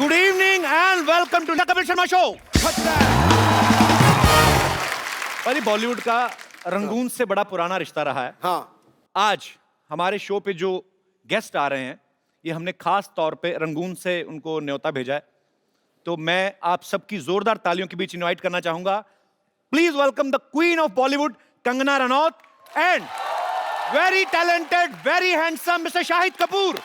Good evening and welcome to Kapil Sharma show. भाई बॉलीवुड का Rangoon से बड़ा पुराना रिश्ता रहा है। हाँ। आज हमारे शो पे जो गेस्ट आ रहे हैं, ये हमने खास तौर पे रंगून से उनको न्योता भेजा है। तो मैं आप सबकी जोरदार तालियों के बीच इनवाइट करना चाहूंगा। Please welcome the queen of Bollywood Kangana Ranaut and very talented, very handsome mister Shahid Kapoor.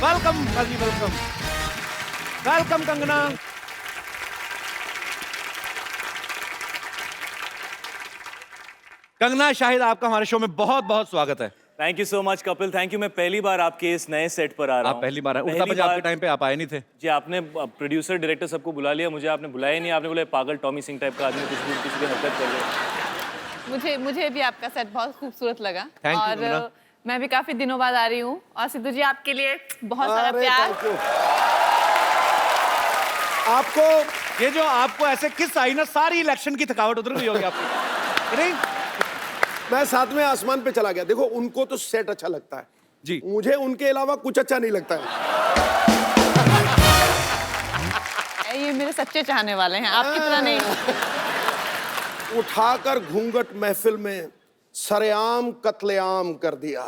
Welcome भाजी, वेलकम वेलकम कंगना। कंगना, शाहिद, आपका हमारे शो में बहुत बहुत स्वागत है। Thank you so much Kapil, thank you. मैं पहली बार आपके इस नए सेट पर आ रहा हूँ। आप पहली बार आए? उड़ता बजा आपके टाइम पे आप आए नहीं थे जी। आपने प्रोड्यूसर डायरेक्टर सबको बुला लिया, मुझे आपने बुलाया ही नहीं। आपने बोला पागल टॉमी सिंह टाइप का आदमी कुछ भी किसी की हरकत कर ले। मुझे भी आपका सेट बहुत खूबसूरत लगा। Thank you, और कंगना। मैं भी काफी दिनों बाद आ रही हूँ और सिद्धू जी आपके लिए बहुत सारा प्यार। आपको ये जो आपको ऐसे किस आई ना, सारी इलेक्शन की थकावट उतर गई होगी आपकी। नहीं, मैं साथ में आसमान पे चला गया। देखो, उनको तो सेट अच्छा लगता है जी, मुझे उनके अलावा कुछ अच्छा नहीं लगता है। ये मेरे सच्चे चाहने वाले हैं, आपकी तरह नहीं। उठाकर घूंघट महफिल में सरेआम कत्लेआम कर दिया।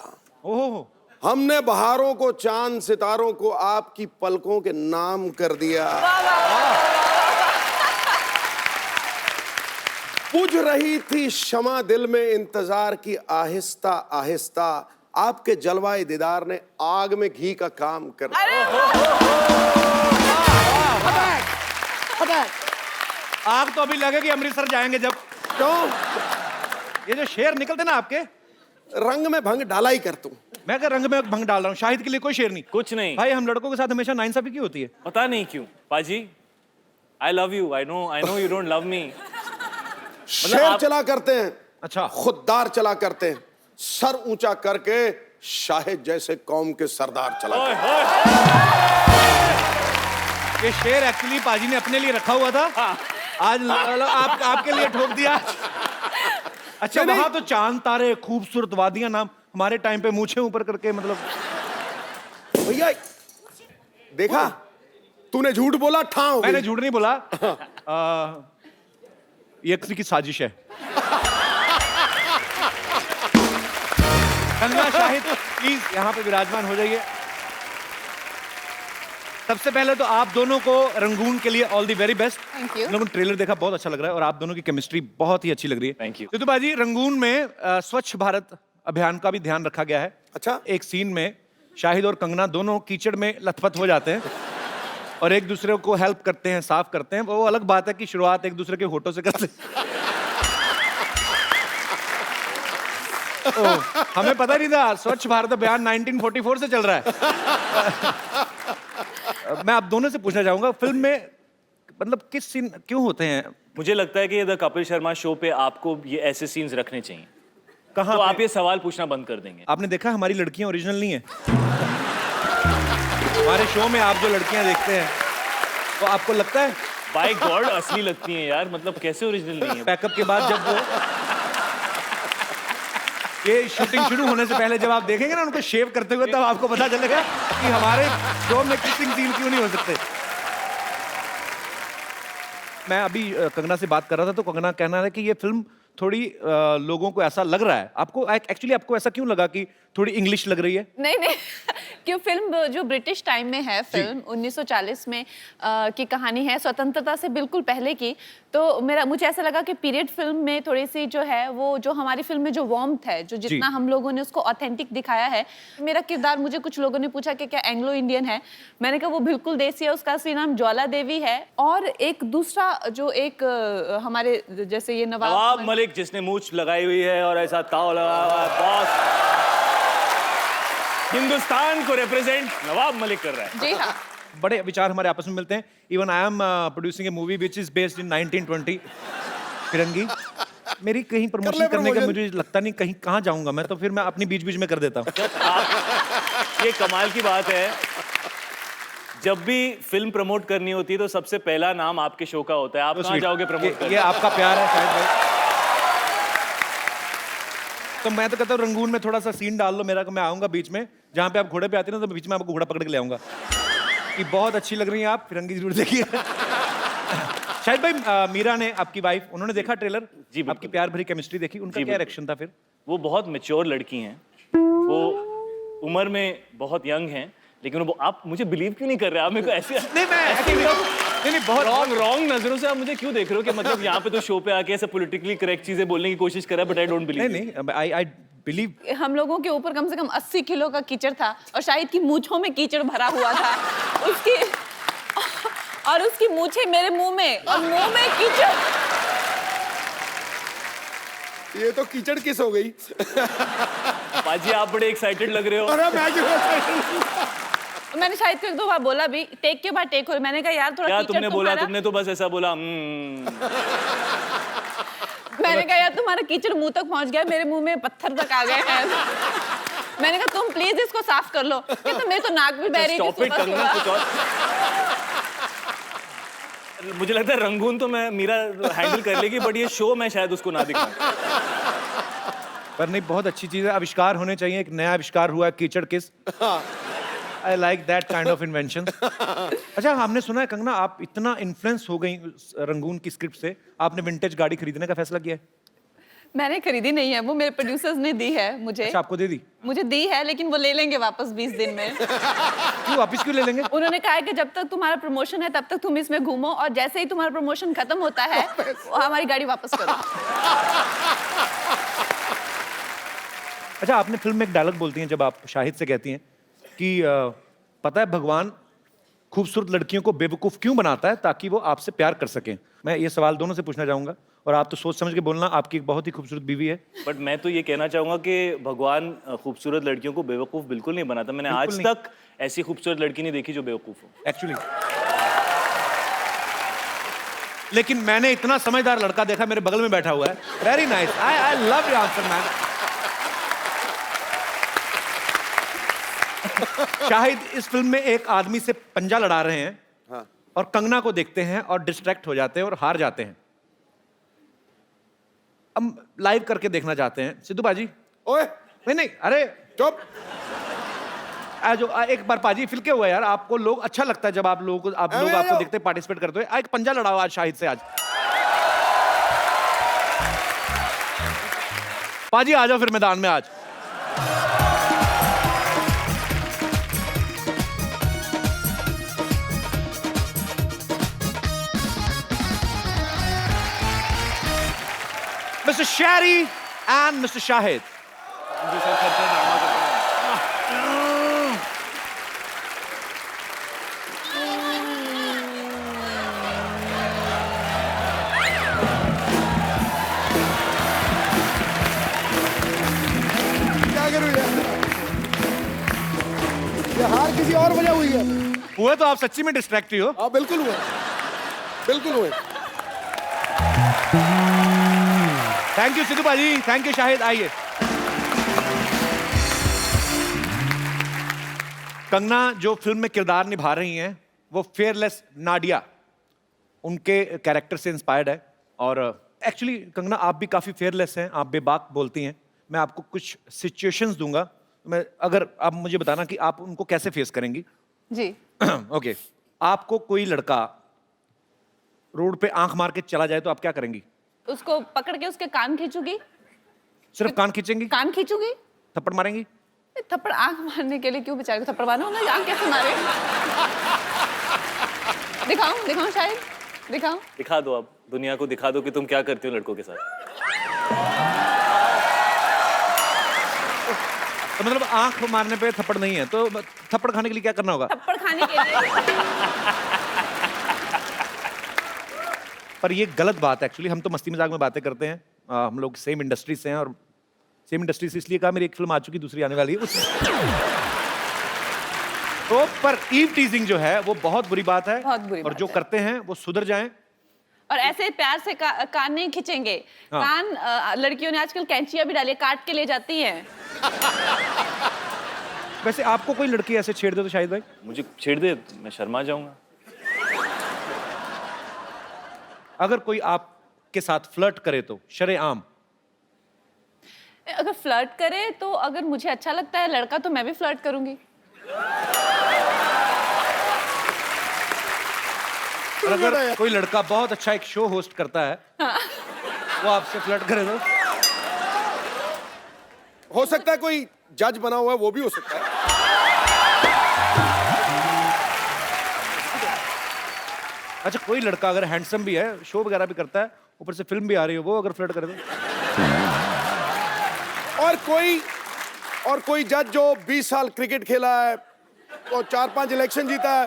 ओहो, हमने बहारों को, चांद सितारों को आपकी पलकों के नाम कर दिया। बुझ रही थी शमा दिल में इंतजार की आहिस्ता आहिस्ता, आपके जलवाए दीदार ने आग में घी का काम कर दिया। आग तो अभी लगेगी अमृतसर जाएंगे जब। क्यों? ये जो शेर निकलते ना आपके, रंग में भंग डाला ही कर तू। मैं क्या रंग में भंग डाल रहा हूँ? शाहिद के लिए कोई शेर नहीं। कुछ नहीं भाई, हम लड़कों के साथ हमेशा नाइंसाफी क्यों होती है? पता नहीं क्यों पाजी। आई love you, I know you don't love me. शेर चला करते हैं, अच्छा, खुददार चला करते हैं, सर ऊंचा करके शाहिद जैसे कौम के सरदार चला करते हैं। ये शेर एक्चुअली पाजी ने अपने लिए रखा हुआ था। हाँ। आज आपके लिए ठोक दिया। अच्छा, नहीं, वहां तो चांद तारे, खूबसूरत वादियां, नाम हमारे टाइम पे मूछे ऊपर करके, मतलब भैया देखा, तूने झूठ बोला, ठाव मैंने झूठ नहीं बोला। ये किसी की साजिश है। कंगना, शाहिद, प्लीज यहाँ पे विराजमान हो जाइए। सबसे पहले तो आप दोनों को रंगून के लिए all the very best. Thank you. लोगों ने ट्रेलर देखा, बहुत अच्छा लग रहा है और आप दोनों की केमिस्ट्री बहुत ही अच्छी लग रही है। Thank you. सिद्धू बाजी, रंगून में स्वच्छ भारत अभियान का भी ध्यान रखा गया है। अच्छा। एक सीन में शाहिद और कंगना दोनों कीचड़ में लथपथ हो जाते हैं और एक दूसरे को हेल्प करते हैं, साफ करते हैं। वो अलग बात है कि शुरुआत एक दूसरे के होठों से करते हैं। हमें पता नहीं था स्वच्छ भारत अभियान 1944 से चल रहा है। मैं आप दोनों से पूछना चाहूंगा, फिल्म में मतलब किस सीन क्यों होते हैं? मुझे लगता है कि द कपिल शर्मा शो पे आपको ये ऐसे सीन्स रखने चाहिए। कहाँ तो पे? आप ये सवाल पूछना बंद कर देंगे। आपने देखा हमारी लड़कियां ओरिजिनल नहीं है। हमारे शो में आप जो लड़कियां देखते हैं तो आपको लगता है बाय गॉड असली लगती हैं यार, मतलब कैसे ओरिजिनल नहीं है? पैकअप के बाद जब वो ये शूटिंग शुरू होने से पहले जब आप देखेंगे ना उनको शेव करते हुए, तब आपको पता चलेगा कि हमारे शो में किसिंग सीन क्यों नहीं हो सकते। मैं अभी कंगना से बात कर रहा था तो कंगना कहना है कि ये फिल्म थोड़ी लोगों को ऐसा लग रहा है, आपको एक्चुअली आपको ऐसा क्यों लगा कि थोड़ी इंग्लिश लग रही है? नहीं क्यों, फिल्म जो ब्रिटिश टाइम में है, फिल्म 1940 में की कहानी है, स्वतंत्रता से बिल्कुल पहले की। तो मुझे ऐसा लगा कि पीरियड फिल्म में थोड़ी सी जो है वो जो हमारी फिल्म में जो वार्मथ है, जो जितना हम लोगों ने उसको ऑथेंटिक दिखाया है। मेरा किरदार, मुझे कुछ लोगों ने पूछा कि क्या एंग्लो इंडियन है, मैंने कहा वो बिल्कुल देसी है। उसका असली नाम ज्वाला देवी है। और एक दूसरा जो एक हमारे जैसे ये नवाब मलिक, जिसने मूंछ लगाई हुई है और ऐसा ताव लगा हुआ है, बॉस हिंदुस्तान को रिप्रेजेंट नवाब मलिक कर रहा है। जी हाँ, बड़े विचार हमारे आपस में मिलते हैं। Even I am producing A movie which is based in 1920 फिरंगी। मेरी कहीं प्रमोशन करने का मुझे लगता नहीं, कहीं कहाँ जाऊंगा मैं, तो फिर मैं अपनी बीच बीच में कर देता हूँ। ये कमाल की बात है, जब भी फिल्म प्रमोट करनी होती है तो सबसे पहला नाम आपके शो का होता है। आप कहाँ जाओगे प्रमोट करने? ये आपका प्यार है शायद भाई। तो मैं तो कहता हूँ रंगून में थोड़ा सा सीन डाल लो मेरा, मैं आऊंगा बीच में, जहाँ पे आप घोड़े पे आते हैं ना, तो बीच में आपको घोड़ा पकड़ के ले आऊंगा कि बहुत अच्छी लग रही है आप, फिरंगी जरूर देखिए। शायद भाई मीरा ने, आपकी वाइफ, उन्होंने देखा ट्रेलर? जी बिल्कुल। आपकी प्यार भरी केमिस्ट्री देखी, उनका क्या रिएक्शन था फिर? वो बहुत मैच्योर लड़की हैं, वो उम्र में बहुत यंग हैं, लेकिन वो, आप मुझे बिलीव क्यों नहीं कर रहे? आप मेरे को ऐसे नहीं मैं नहीं बहुत रॉन्ग नजरों से आप मुझे क्यों देख रहे हो कि मतलब यहाँ पे तो शो पे आके ऐसे पॉलिटिकली करेक्ट चीजें बोलने की कोशिश कर रहा है, बट आई डोंट बिलीव। नहीं आई बिलीव। हम लोगों के ऊपर कम से कम 80 किलो का कीचड़ था और शाहिद की मूंछों में कीचड़ भरा हुआ था, उसकी मूंछें मेरे मुंह में और मुंह में कीचड़। ये तो कीचड़ किस हो गई। पाजी आप बड़े एक्साइटेड लग रहे हो। अरे मैं क्यों excited? मैंने शाहिद को एक दो बार बोला भी, टेक के बाद टेक हो, मैंने कहा यार थोड़ा क्या कीचड़ तुमने बोला? तुम्हारा, तुमने तो बस ऐसा बोला मैंने कहा यार तुम्हारा कीचड़ मुंह तक पहुंच गया, मेरे मुंह में पत्थर तक आ गए हैं। मैंने कहा तुम प्लीज इसको साफ कर लो, कहते मेरे तो नाक भी बह रही थी स्टॉप इट, सुबह कंगना कुछ सुबह। और। मुझे लगता है रंगून तो मैं मीरा हैंडल कर लेगी, बट ये शो मैं शायद उसको ना दिखाऊं। पर नहीं, बहुत अच्छी चीज है, आविष्कार होने चाहिए। एक नया आविष्कार हुआ है कीचड़ किस। I like that kind of invention. अच्छा, हमने सुना है कंगना आप इतना इन्फ्लुएंस हो गई रंगून की स्क्रिप्ट से, आपने विंटेज गाड़ी खरीदने का फैसला किया है? मैंने खरीदी नहीं है, वो मेरे प्रोड्यूसर्स ने दी है मुझे। अच्छा, आपको दे दी? मुझे दी है, लेकिन वो ले लेंगे वापस 20 दिन में। क्यों वापस क्यों ले लेंगे? उन्होंने कहा है कि जब तक तुम्हारा प्रमोशन है तब तक तुम इसमें घूमो, और जैसे ही तुम्हारा प्रमोशन खत्म होता है हमारी गाड़ी वापस करो। अच्छा, आपने फिल्म में एक डायलॉग बोलती हैं जब आप शाहिद से कहती हैं कि पता है भगवान खूबसूरत लड़कियों को बेवकूफ़ क्यों बनाता है? ताकि वो आपसे प्यार कर सकें। मैं ये सवाल दोनों से पूछना चाहूंगा, और आप तो सोच समझ के बोलना, आपकी एक बहुत ही खूबसूरत बीवी है। बट मैं तो ये कहना चाहूंगा कि भगवान खूबसूरत लड़कियों को बेवकूफ बिल्कुल नहीं बनाता। मैंने आज तक ऐसी खूबसूरत लड़की नहीं देखी जो बेवकूफ हो एक्चुअली। लेकिन मैंने इतना समझदार लड़का देखा, मेरे बगल में बैठा हुआ है। Very nice, I love your answer man. Shahid इस फिल्म में एक आदमी से पंजा लड़ा रहे हैं, हाँ। और कंगना को देखते हैं और डिस्ट्रैक्ट हो जाते हैं और हार जाते हैं। हम लाइव करके देखना चाहते हैं। सिद्धू बाजी, ओए नहीं अरे चुप। जो एक बार पाजी फिल के हुआ यार, आपको लोग अच्छा लगता है जब आप लोग आपको देखते पार्टिसिपेट करते हुए। एक पंजा लड़ाओ आज शाहिद से। आज पाजी आ जाओ फिर मैदान में आज। Mr. Shari and Mr. Shahid. क्या करूं यार? ये हार किसी और वजह हुई है। हुए तो आप सच्ची में डिस्ट्रैक्ट ही हो। हाँ बिल्कुल हुए, बिल्कुल हुए। थैंक यू सिद्धू भाजी, थैंक यू शाहिद। आइए। कंगना जो फिल्म में किरदार निभा रही हैं वो फेयरलेस नाडिया, उनके कैरेक्टर से इंस्पायर्ड है। और एक्चुअली कंगना आप भी काफी फेयरलेस हैं, आप बेबाक बोलती हैं। मैं आपको कुछ सिचुएशंस दूंगा, मैं अगर आप मुझे बताना कि आप उनको कैसे फेस करेंगी। जी। ओके, आपको कोई लड़का रोड पे आंख मार के चला जाए तो आप क्या करेंगी? उसको पकड़ के उसके कान खींचूंगी। सिर्फ कान खींचेंगी? कान खींचूंगी। थप्पड़ मारेंगी? थप्पड़ आंख मारने के लिए क्यों बेचारे को थप्पड़ मारना होगा? आंख कैसे मारे? दिखाऊं शायद, दिखाऊं। दिखा दो, आप दुनिया को दिखा दो कि तुम क्या करती हो लड़कों के साथ। तो मतलब आंख मारने पे थप्पड़ नहीं है, तो थप्पड़ खाने के लिए क्या करना होगा? थप्पड़ खाने के लिए। पर ये गलत बात है एक्चुअली। हम तो मस्ती मजाक में बातें करते हैं, हम लोग सेम इंडस्ट्री से हैं, और सेम इंडस्ट्री से इसलिए कहा, मेरी एक फिल्म आ चुकी, दूसरी आने वाली है तो पर ईव टीजिंग जो है वो बहुत बुरी बात है, बहुत बुरी और बात जो है। करते हैं वो सुधर जाएं। और ऐसे प्यार से कान नहीं खींचेंगे। हाँ। कान लड़कियों ने आजकल कैंचियां भी डाली, काट के ले जाती हैं। वैसे आपको कोई लड़की ऐसे छेड़ दे तो शाहिद भाई? मुझे छेड़ दे मैं शर्मा जाऊंगा। अगर कोई आपके साथ फ्लर्ट करे तो शरेआम? अगर फ्लर्ट करे तो अगर मुझे अच्छा लगता है लड़का तो मैं भी फ्लर्ट करूंगी। और अगर कोई लड़का बहुत अच्छा एक शो होस्ट करता है, वो आपसे फ्लर्ट करे तो? हो सकता है कोई जज बना हुआ है, वो भी हो सकता है। अच्छा, कोई लड़का अगर हैंडसम भी है, शो वगैरह भी करता है, ऊपर से फिल्म भी आ रही हो, वो अगर फ्लर्ट करे तो? और कोई जज जो 20 साल क्रिकेट खेला है और 4-5 इलेक्शन जीता है,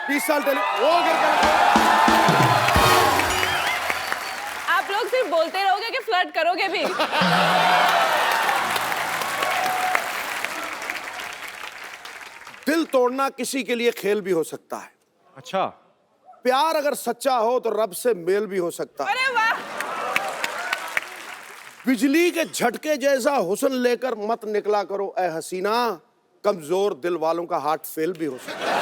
20 साल वो अगर आप लोग सिर्फ बोलते रहोगे कि फ्लर्ट करोगे भी? दिल तोड़ना किसी के लिए खेल भी हो सकता है। अच्छा, प्यार अगर सच्चा हो तो रब से मेल भी हो सकता है। अरे वाह! बिजली के झटके जैसा हुस्न लेकर मत निकला करो ए हसीना, कमजोर दिल वालों का हार्ट फेल भी हो सकता है।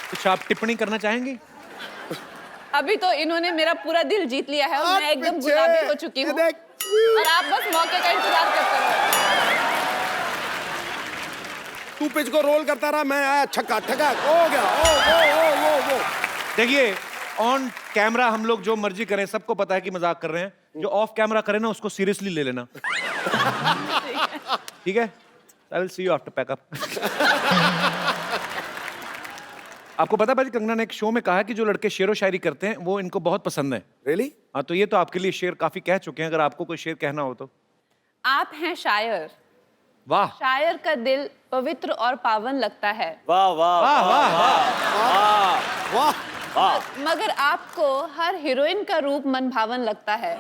कुछ आप टिप्पणी करना चाहेंगी? अभी तो इन्होंने मेरा पूरा दिल जीत लिया है और मैं एकदम पीछे, गुलाबी हो चुकी हूँ देख। और आप बस मौके का इंतजार करते रहो। तू पिच को रोल करता रहा, मैं आया छक्का ठका हो गया। ओ। देखिए, ऑन कैमरा हम लोग जो मर्जी करें, सबको पता है कि मजाक कर रहे हैं। जो ऑफ कैमरा करे ना, उसको सीरियसली ले लेना। ठीक है? I will see you after pack up. आपको पता है भाई, कंगना ने एक शो में कहा कि जो लड़के शेरो शायरी करते हैं वो इनको बहुत पसंद है। रियली? हाँ, तो ये तो आपके लिए शेर काफी कह चुके हैं, अगर आपको कोई शेर कहना हो तो। आप हैं शायर, वाह शायर का दिल पवित्र और पावन लगता है, वाह वाह वाह वाह वाह वाह वाह। मगर आपको हर हीरोइन का रूप मन भावन लगता है।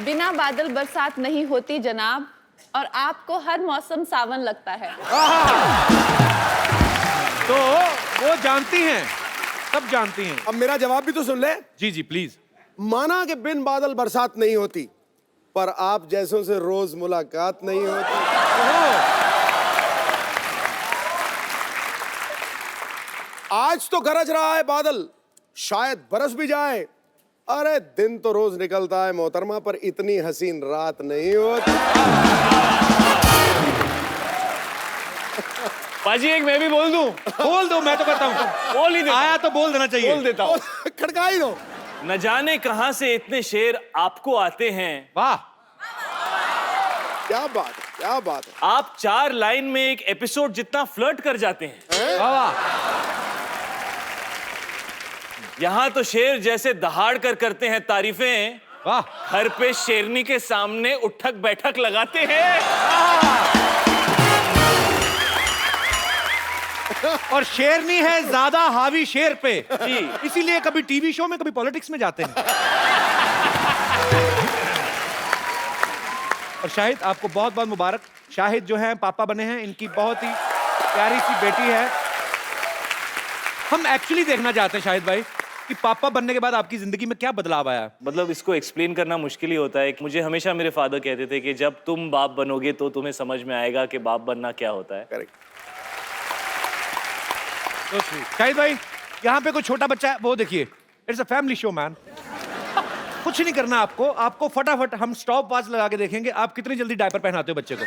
बिना बादल बरसात नहीं होती जनाब, और आपको हर मौसम सावन लगता है। तो वो जानती हैं, सब जानती हैं। अब मेरा जवाब भी तो सुन ले। जी जी प्लीज। माना कि बिन बादल बरसात नहीं होती, पर आप जैसों से रोज मुलाकात नहीं होती। आज तो गरज रहा है बादल, शायद बरस भी जाए। अरे दिन तो रोज निकलता है मोहतरमा, पर इतनी हसीन रात नहीं होती। पाजी एक मैं भी बोल दूं? बोल दो, मैं तो कहता हूँ। बोल ही देता हूं। आया तो बोल देना चाहिए। बोल देता हूँ। खड़का ही दो। न जाने कहां से इतने शेर आपको आते हैं। वाह, क्या बात है, क्या बात है। आप 4 लाइन में एक एपिसोड जितना फ्लर्ट कर जाते हैं। वाह वाह। यहाँ तो शेर जैसे दहाड़ कर करते हैं तारीफें, वाह। घर पे शेरनी के सामने उठक बैठक लगाते हैं। और शेरनी है ज्यादा हावी शेर पे, जी। इसीलिए कभी टीवी शो में, कभी पॉलिटिक्स में जाते हैं। और शाहिद, आपको बहुत बहुत मुबारक। शाहिद जो है पापा बने हैं, इनकी बहुत ही प्यारी सी बेटी है। हम एक्चुअली देखना चाहते हैं शाहिद भाई कि पापा बनने के बाद आपकी जिंदगी में क्या बदलाव आया। मतलब इसको एक्सप्लेन करना मुश्किल ही होता है। मुझे हमेशा मेरे फादर कहते थे कि जब तुम बाप बनोगे तो तुम्हें समझ में आएगा कि बाप बनना क्या होता है। करेक्ट। तो शाहिद भाई, यहाँ पे कोई छोटा बच्चा है, वो देखिए, it's a family show man. कुछ नहीं करना आपको, आपको फटाफट हम स्टॉप वॉच लगा के देखेंगे आप कितनी जल्दी डायपर पहनाते हो बच्चे को।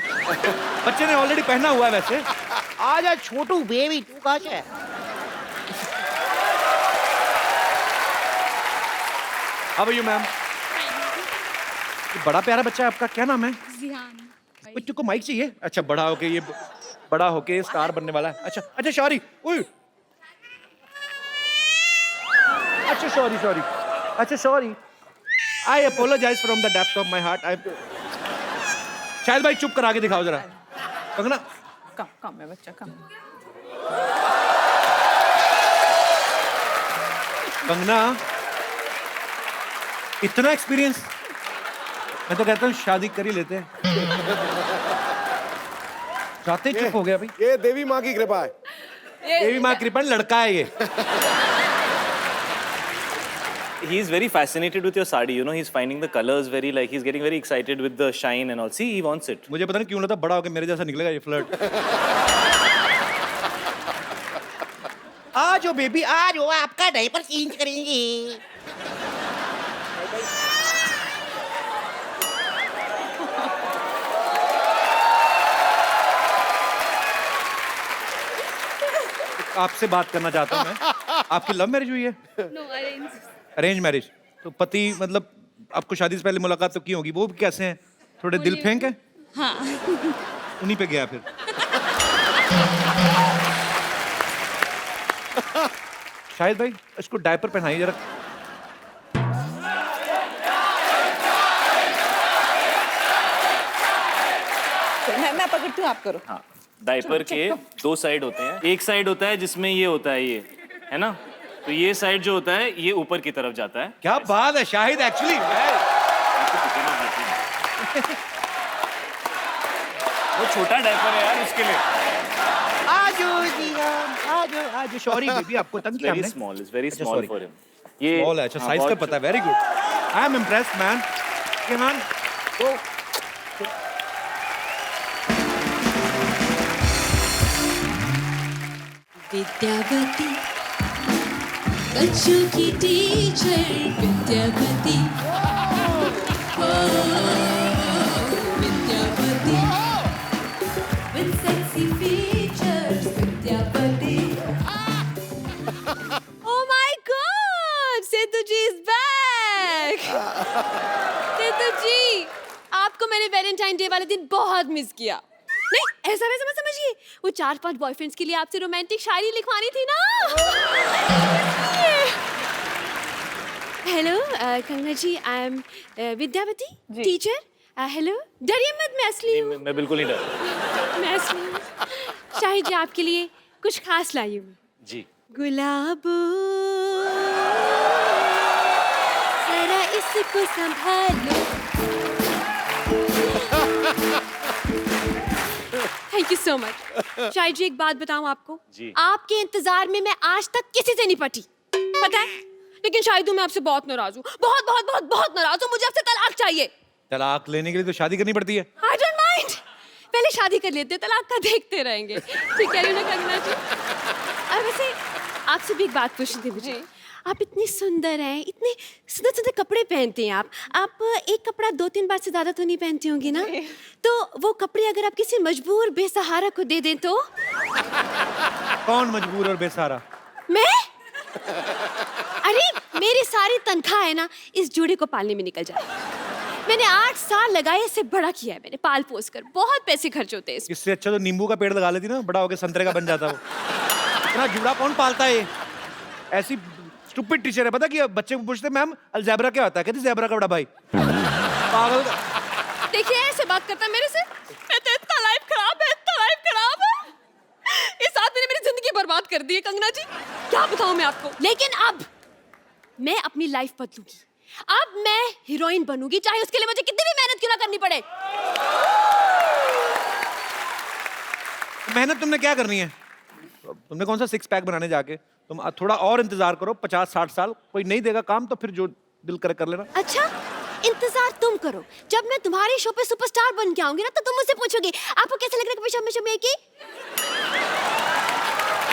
बच्चे ने ऑलरेडी पहना हुआ है वैसे। आ जा छोटू बेबी, तू कहाँ से है? How are you ma'am? बड़ा प्यारा बच्चा है आपका, क्या नाम है? जिहान। बच्चों को माइक चाहिए? अच्छा, बड़ा होके स्टार बनने वाला है। अच्छा अच्छा, सॉरी। अच्छा सॉरी। अच्छा sorry, I apologize from the depth of my heart. Shahid भाई चुप कर आगे दिखाओ जरा। कंगना, कम है बच्चा, कम। कंगना, इतना एक्सपीरियंस, मैं तो कहता हूँ शादी कर ही लेते हैं। जाते चुप हो गया भाई। ये देवी माँ की कृपा है। देवी माँ कृपा, लड़का है ये। he is very fascinated with your sari. You know, he's finding the colors very like he's getting very excited with the shine and all. See, he wants it. मुझे पता नहीं क्यों लगता बड़ा होकर मेरे जैसा निकलेगा ये फ्लर्ट। आ जाओ बेबी, आ जाओ, आपका डायपर चेंज करेंगे। आपसे बात करना चाहता हूँ मैं। आपकी लव मैरिज हुई है? Know arrange. Arrange marriage. तो पति मतलब आपको शादी से पहले मुलाकात तो की होगी, वो कैसे हैं? थोड़े दिल फेंक है? हाँ। उन्हीं पे गया फिर। शाहिद भाई इसको डायपर पहनाइए जरा। मैं पकड़ती हूँ, आप करो। हाँ, डायपर के दो साइड होते हैं। एक साइड होता है जिसमें ये होता है, ये है ना, तो ये साइड जो होता है ये ऊपर की तरफ जाता है। क्या बात है शाहिद, एक्चुअली वो छोटा डायपर है यार, उसके लिए। आज सॉरी बेबी, आपको तंग किया वेरी हमने। स्मॉल, इज वेरी अच्छा, स्मॉल sorry. For him. ये Small है, अच्छा हाँ, साइज का बहुत पता है, very good. I am impressed man. Man तो विद्यावती, बच्चों की teacher Vidyavati, oh Vidyavati, with sexy features Vidyavati. Oh my God! Setu ji is back! Setu ji, आपको मैंने वैलेंटाइन डे वाले दिन बहुत मिस किया। नहीं, ऐसा वैसा मत समझिए। वो 4-5 बॉयफ्रेंड्स के लिए आपसे रोमांटिक शायरी लिखवानी थी ना। Hello Kangana ji, I am Vidyavati, teacher. Hello, डरिए मत, मैं असली हूँ। मैं बिल्कुल नहीं डर। मैं असली हूँ। शाहिद जी आपके लिए कुछ खास लाई हूँ। जी। गुलाबो जरा इसको संभालो। Thank you so much. Shahid ji एक बात बताऊं आपको, जी। आपके इंतजार में मैं आज तक किसी से नहीं पटी, पता है? लेकिन शाहिद मैं आपसे बहुत नाराज हूँ, बहुत बहुत बहुत बहुत नाराज हूँ। मुझे आपसे तलाक चाहिए। तलाक लेने के लिए तो शादी करनी पड़ती है। I don't mind. पहले शादी कर लेते, तलाक का देखते रहेंगे। ठीक कह रही हूँ ना कंगना जी? और वैसे आपसे भी एक बात पूछनी थी मुझे। आप इतनी सुंदर हैं, इतने सुंदर सुंदर कपड़े पहनते हैं आप एक कपड़ा 2-3 बार से ज्यादा तो नहीं पहनती होंगी ना? तो वो कपड़े अगर आप किसी मजबूर बेसहारा को दे दें तो? कौन मजबूर और बेसहारा? मैं? अरे मेरी सारी तनख्वाह है ना इस जोड़े को पालने में निकल जाए। मैंने 8 साल लगाए, इसे बड़ा किया है मैंने, पाल पोस कर। बहुत पैसे खर्च होते हैं इसमें। इससे अच्छा तो नींबू का पेड़ लगा लेती ना, बड़ा होकर संतरे का बन जाता वो। इतना जुड़ा कौन पालता है ये? ऐसी स्टूपिड टीचर है, पता कि बच्चे को पूछते मैम अलजेब्रा क्या होता है, कहती ज़ेब्रा का बड़ा भाई। पागल। देखिए ऐसे बात करता है मेरे से। मैं तो इतना लाइफ खराब है, इतना लाइफ खराब है। इस आदमी ने मेरी जिंदगी बर्बाद कर दी है कंगना जी, क्या बताऊं मैं आपको। लेकिन अब मैं अपनी लाइफ बदलूंगी। अब मैं हीरोइन बनूंगी, चाहे उसके लिए मुझे कितनी भी मेहनत क्यों ना करनी पड़े। मेहनत तुमने क्या करनी है? तुमने कौन सा 6 पैक बनाने जाके? तुम थोड़ा और इंतजार करो, 50-60 साल कोई नहीं देगा काम तो फिर जो दिल करे कर लेना। अच्छा, इंतजार तुम करो। जब मैं तुम्हारे शो पे सुपरस्टार बन के आऊंगी ना तो तुम मुझसे पूछोगे आपको कैसा लग रहा है हमेशा में की?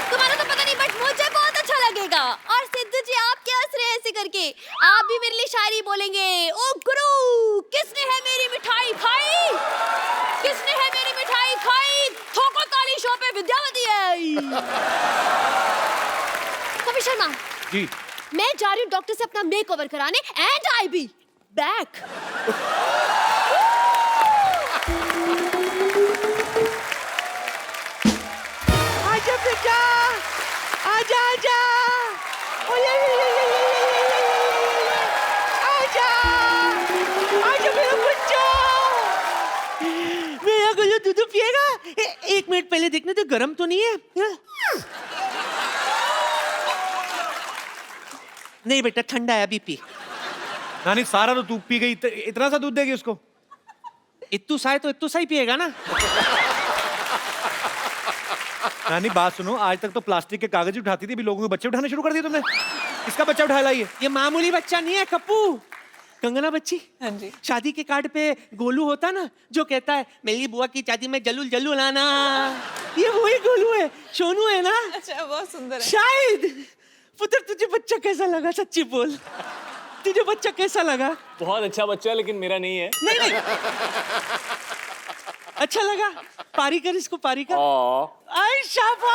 तुम्हारा तो पता नहीं, बट मुझे बहुत अच्छा लगेगा। और सिद्धू जी आप क्या हंस रहे हैं ऐसे करके? आप भी मेरे लिए शायरी बोलेंगे। ओ गुरु, किसने है मेरी मिठाई खाई? किसने है मेरी मिठाई खाई? ठोको ताली, शो पे विद्यावती है। कवि शर्मा जी। मैं जा रही हूँ डॉक्टर से अपना मेकओवर कराने, एंड आई बी बैक। आजा बेटा, आजा आजा, ओले आजा, आजा मेरा बच्चा, मेरा गुल्लू दूध पिएगा? 1 मिनट पहले देखने तो गर्म तो नहीं है? नहीं बेटा, ठंडा है, अभी पी। नानी सारा तो तू पी गई, इतना सा दूध देगी उसको? इत्तू सा है तो इत्तू सा ही पिएगा ना। नानी बात सुनो, आज तक तो प्लास्टिक के कागज ही उठाती थी, अभी लोगों के बच्चे उठाने शुरू कर दिए तुमने। किसका बच्चा उठा लाइए? ये मामूली बच्चा नहीं है कप्पू, कंगना बच्ची। हाँ जी। शादी के कार्ड पे गोलू होता ना, जो कहता है मेरी बुआ की शादी में जल्लू जल्लू लाना, ये वही गोलू है, सोनू है ना। अच्छा, बहुत सुंदर है। शायद पुत्र तुझे बच्चा कैसा लगा, सच्ची बोल, तुझे बच्चा कैसा लगा? बहुत अच्छा बच्चा है लेकिन मेरा नहीं है। नहीं नहीं, अच्छा लगा? पारी कर इसको, पारी कर। आई शाबाश,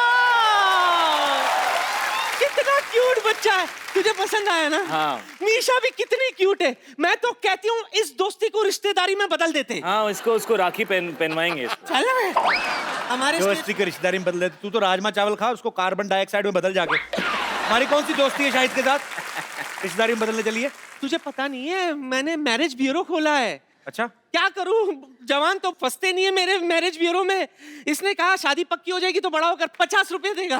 कितना क्यूट बच्चा है, तुझे पसंद आया ना? हाँ। मीशा भी कितनी क्यूट है, मैं तो कहती हूँ इस दोस्ती को रिश्तेदारी में बदल देते। हाँ, उसको राखी पहनवाएंगे। चल हमारे दोस्ती को रिश्तेदारी में बदल देते, तू तो राजमा चावल खा, उसको कार्बन डाइऑक्साइड में बदल जाके। हमारी कौन सी दोस्ती है शाहिद के साथ, रिश्तेदारी में बदलने चलिए? तुझे पता नहीं है, मैंने मैरिज ब्यूरो खोला है। अच्छा, क्या करूं, जवान तो फंसते नहीं है मेरे मैरिज ब्यूरो में। इसने कहा शादी पक्की हो जाएगी तो बड़ा होकर 50 रुपए देगा।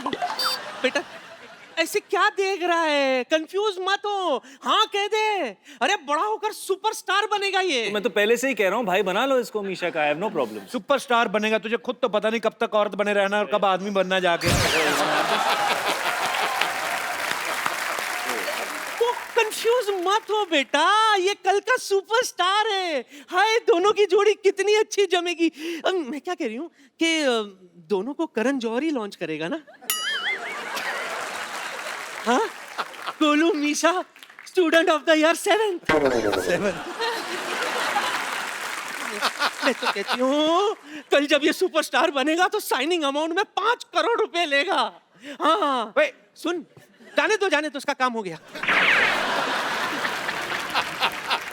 बेटा ऐसे क्या देख रहा है, कंफ्यूज मत हो, हाँ कह दे। अरे बड़ा होकर सुपरस्टार बनेगा ये। मैं तो पहले से ही कह रहा हूँ भाई, बना लो इसको मीशा का, I have no problem. Superstar बनेगा, तुझे खुद तो पता नहीं कब तक औरत बने रहना और कब आदमी बनना जाके। कंफ्यूज मत हो बेटा, ये कल का सुपरस्टार है। हाय, दोनों की जोड़ी कितनी अच्छी जमेगी। मैं क्या कह रही हूँ कि दोनों को करण जौहर ही लॉन्च करेगा ना? हाँ, Golu Misha student of the year 7। मैं तो कहती हूँ कल जब ये सुपरस्टार बनेगा तो साइनिंग अमाउंट में 5 करोड़ रुपए लेगा। हाँ सुन, जाने तो उसका काम हो गया।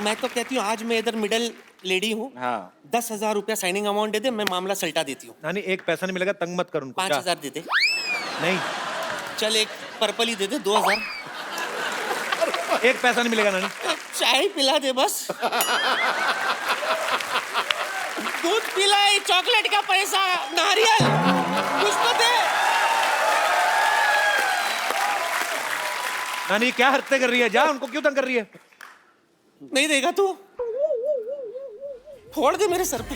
मैं तो कहती हूँ आज मैं इधर मिडिल लेडी हूँ। हाँ। 10,000 रुपया साइनिंग अमाउंट दे दे, मैं मामला सल्टा देती हूँ। नानी एक पैसा नहीं मिलेगा, तंग मत कर उनको। 5,000 दे दे। नहीं, चल एक पर्पल ही दे दे, 2,000। एक पैसा नहीं मिलेगा नानी। चाय पिला दे बस। दूध पिलाई, चॉकलेट का पैसा, नारियल कुछ तो दे। नानी क्या हरकतें कर रही है, जा, उनको क्यों तंग कर रही है? नहीं देगा तू, फोड़ दे मेरे सर पे।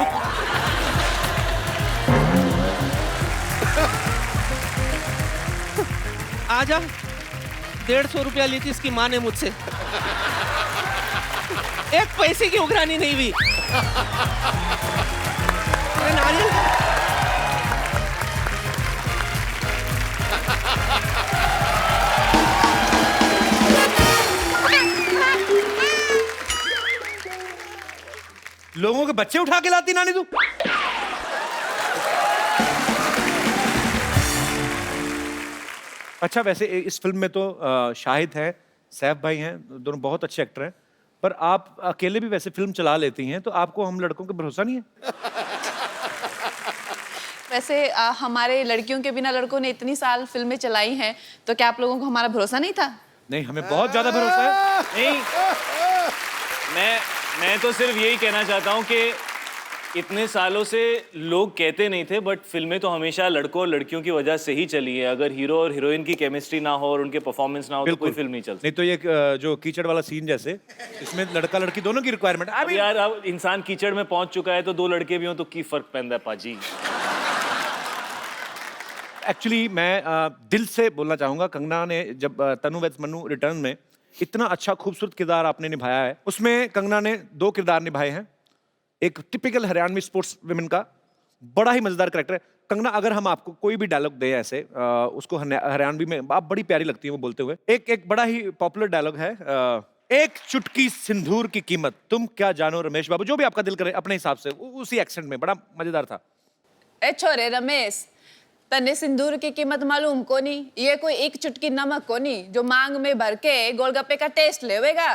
आजा, 150 रुपया ली थी इसकी माँ ने मुझसे, एक पैसे की उघरानी नहीं हुई। अरे नारियल लोगों के बच्चे उठा के लाती नानी तू। अच्छा, वैसे इस फिल्म में तो शाहिद है, सैफ भाई हैं, दोनों बहुत अच्छे एक्टर हैं, पर आप अकेले भी वैसे फिल्म चला लेती हैं, तो आपको हम लड़कों पे भरोसा नहीं है? वैसे हमारे लड़कियों के बिना लड़कों ने इतनी साल फिल्में चलाई हैं, तो क्या आप लोगों को हमारा भरोसा नहीं था? नहीं, हमें बहुत ज्यादा भरोसा है। नहीं, मैं तो सिर्फ यही कहना चाहता हूँ कि इतने सालों से लोग कहते नहीं थे, बट फिल्में तो हमेशा लड़कों और लड़कियों की वजह से ही चली है। अगर हीरो और हीरोइन की केमिस्ट्री ना हो और उनके परफॉर्मेंस ना हो तो कोई फिल्म नहीं चलती। नहीं तो ये जो कीचड़ वाला सीन जैसे, इसमें लड़का लड़की दोनों की रिक्वायरमेंट। अब यार, अब इंसान कीचड़ में पहुंच चुका है तो दो लड़के भी हों तो की फर्क पैंदा है पाजी। एक्चुअली मैं दिल से बोलना चाहूंगा, कंगना ने जब तनु वेड्स मन्नू रिटर्न में इतना अच्छा खूबसूरत किरदार आपने निभाया है, उसमें कंगना ने 2 किरदार निभाए हैं। एक टिपिकल हरियाणवी स्पोर्ट्स विमेन का बड़ा ही मजेदार कैरेक्टर है। कंगना, अगर हम आपको कोई भी डायलॉग दें ऐसे, उसको हरियाणवी में आप बड़ी प्यारी लगती है वो बोलते हुए। एक बड़ा ही पॉपुलर डायलॉग है, एक चुटकी सिंदूर की कीमत तुम क्या जानो रमेश बाबू, जो भी आपका दिल करे अपने हिसाब से, उसी एक्सेंट में, बड़ा मजेदार था। ए छोरे रमेश, तने सिंदूर की कीमत मालूम को नहीं? ये कोई एक चुटकी नमक को नहीं जो मांग में भर के गोलगप्पे का टेस्ट लेवेगा।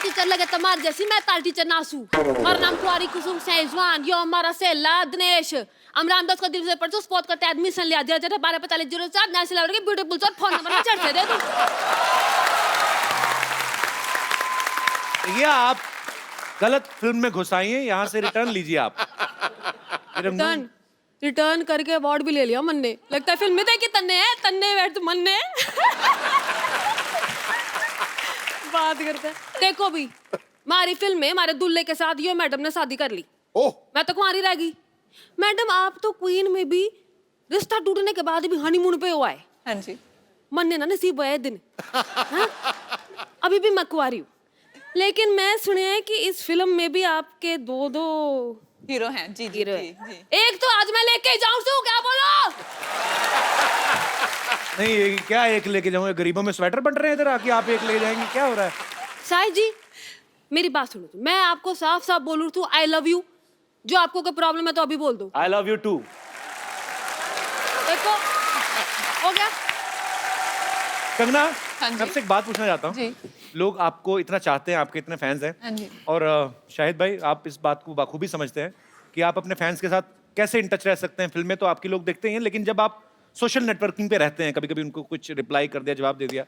टीचर लगे तमार जैसी, मैं तार टीचर नासू। मेरा नाम कुआरी कुसुम सेजवान, यो हमारा सेला दिनेश। हम रामदास का दिल से पढ़ते स्पोर्ट का एडमिशन लिया जरा 124504 नेशनल लेवल के ब्यूटीफुल सर फोन नंबर में चढ़ दे दो। ये आप गलत फिल्म में घुसाई हैं, यहाँ से रिटर्न लीजिए आप। रिटर्न रिटर्न करके अवार्ड भी ले लिया मन ने। लगता है फिल्म में देखी तन्ने है, तन्ने बैठ तो मन ने बात करता है। देखो भी हमारी फिल्म में हमारे दूल्हे के साथ यो मैडम ने शादी कर ली, ओह मैं तो कुंवारी रह गई। मैडम आप तो क्वीन में भी रिश्ता टूटने के बाद भी हनीमून पे हुआ है। हाँ जी। मन ने ना नसीब है दिन। हाँ? अभी भी मैं कुंवारी हूँ, लेकिन मैं सुने है कि इस फिल्म में भी आपके दो हीरो हैं जी जी हीरो जी, है। जी। एक तो आज मैं लेके जाऊं सू, क्या बोलो? नहीं ये क्या एक लेके जाऊंगा, गरीबों में स्वेटर बन रहे हैं इधर आके, आप एक ले जाएंगे, क्या हो रहा है? साहिद जी मेरी बात सुनो, मैं आपको साफ साफ बोलूं तो आई लव यू। जो आपको कोई प्रॉब्लम है तो अभी बोल दो। I love you too. देखो हो गया। कंगना, हाँ मैं जी। आपसे एक बात पूछना चाहता हूँ। जी। लोग आपको इतना चाहते हैं, आपके इतने फैंस हैं, हाँ जी। और शाहिद भाई आप इस बात को बाखूबी समझते हैं कि आप अपने फैंस के साथ कैसे इन टच रह सकते हैं। फिल्में तो आपकी लोग देखते ही हैं, लेकिन जब आप सोशल नेटवर्किंग पे रहते हैं, कभी कभी उनको कुछ रिप्लाई कर दिया, जवाब दे दिया।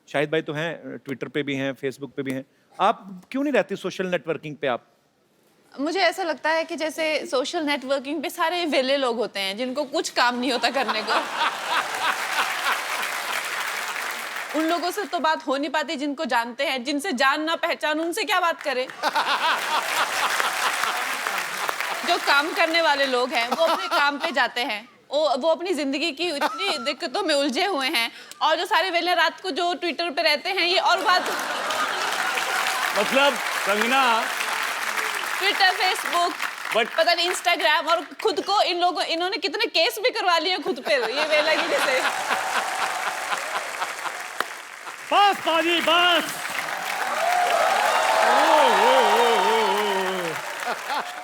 शाहिद भाई तो हैं, ट्विटर पे भी हैं, फेसबुक पे भी हैं, आप क्यों नहीं रहती सोशल नेटवर्किंग पे आप? मुझे ऐसा लगता है कि जैसे सोशल नेटवर्किंग पे सारे वेले लोग होते हैं जिनको कुछ काम नहीं होता करने को। उन लोगों से तो बात हो नहीं पाती जिनको जानते हैं, जिनसे जान ना पहचान उनसे क्या बात करें। जो काम करने वाले लोग हैं वो अपने काम पे जाते हैं, वो अपनी जिंदगी की इतनी दिक्कतों में उलझे हुए हैं, और जो सारे वेले रात को जो ट्विटर पे रहते हैं, ये और बात। मतलब कंगना, ट्विटर, फेसबुक, पता नहीं इंस्टाग्राम, और खुद को इन्होंने कितने केस भी करवा लिए खुद पे ये वेलागिरी से। बस पाजी बस।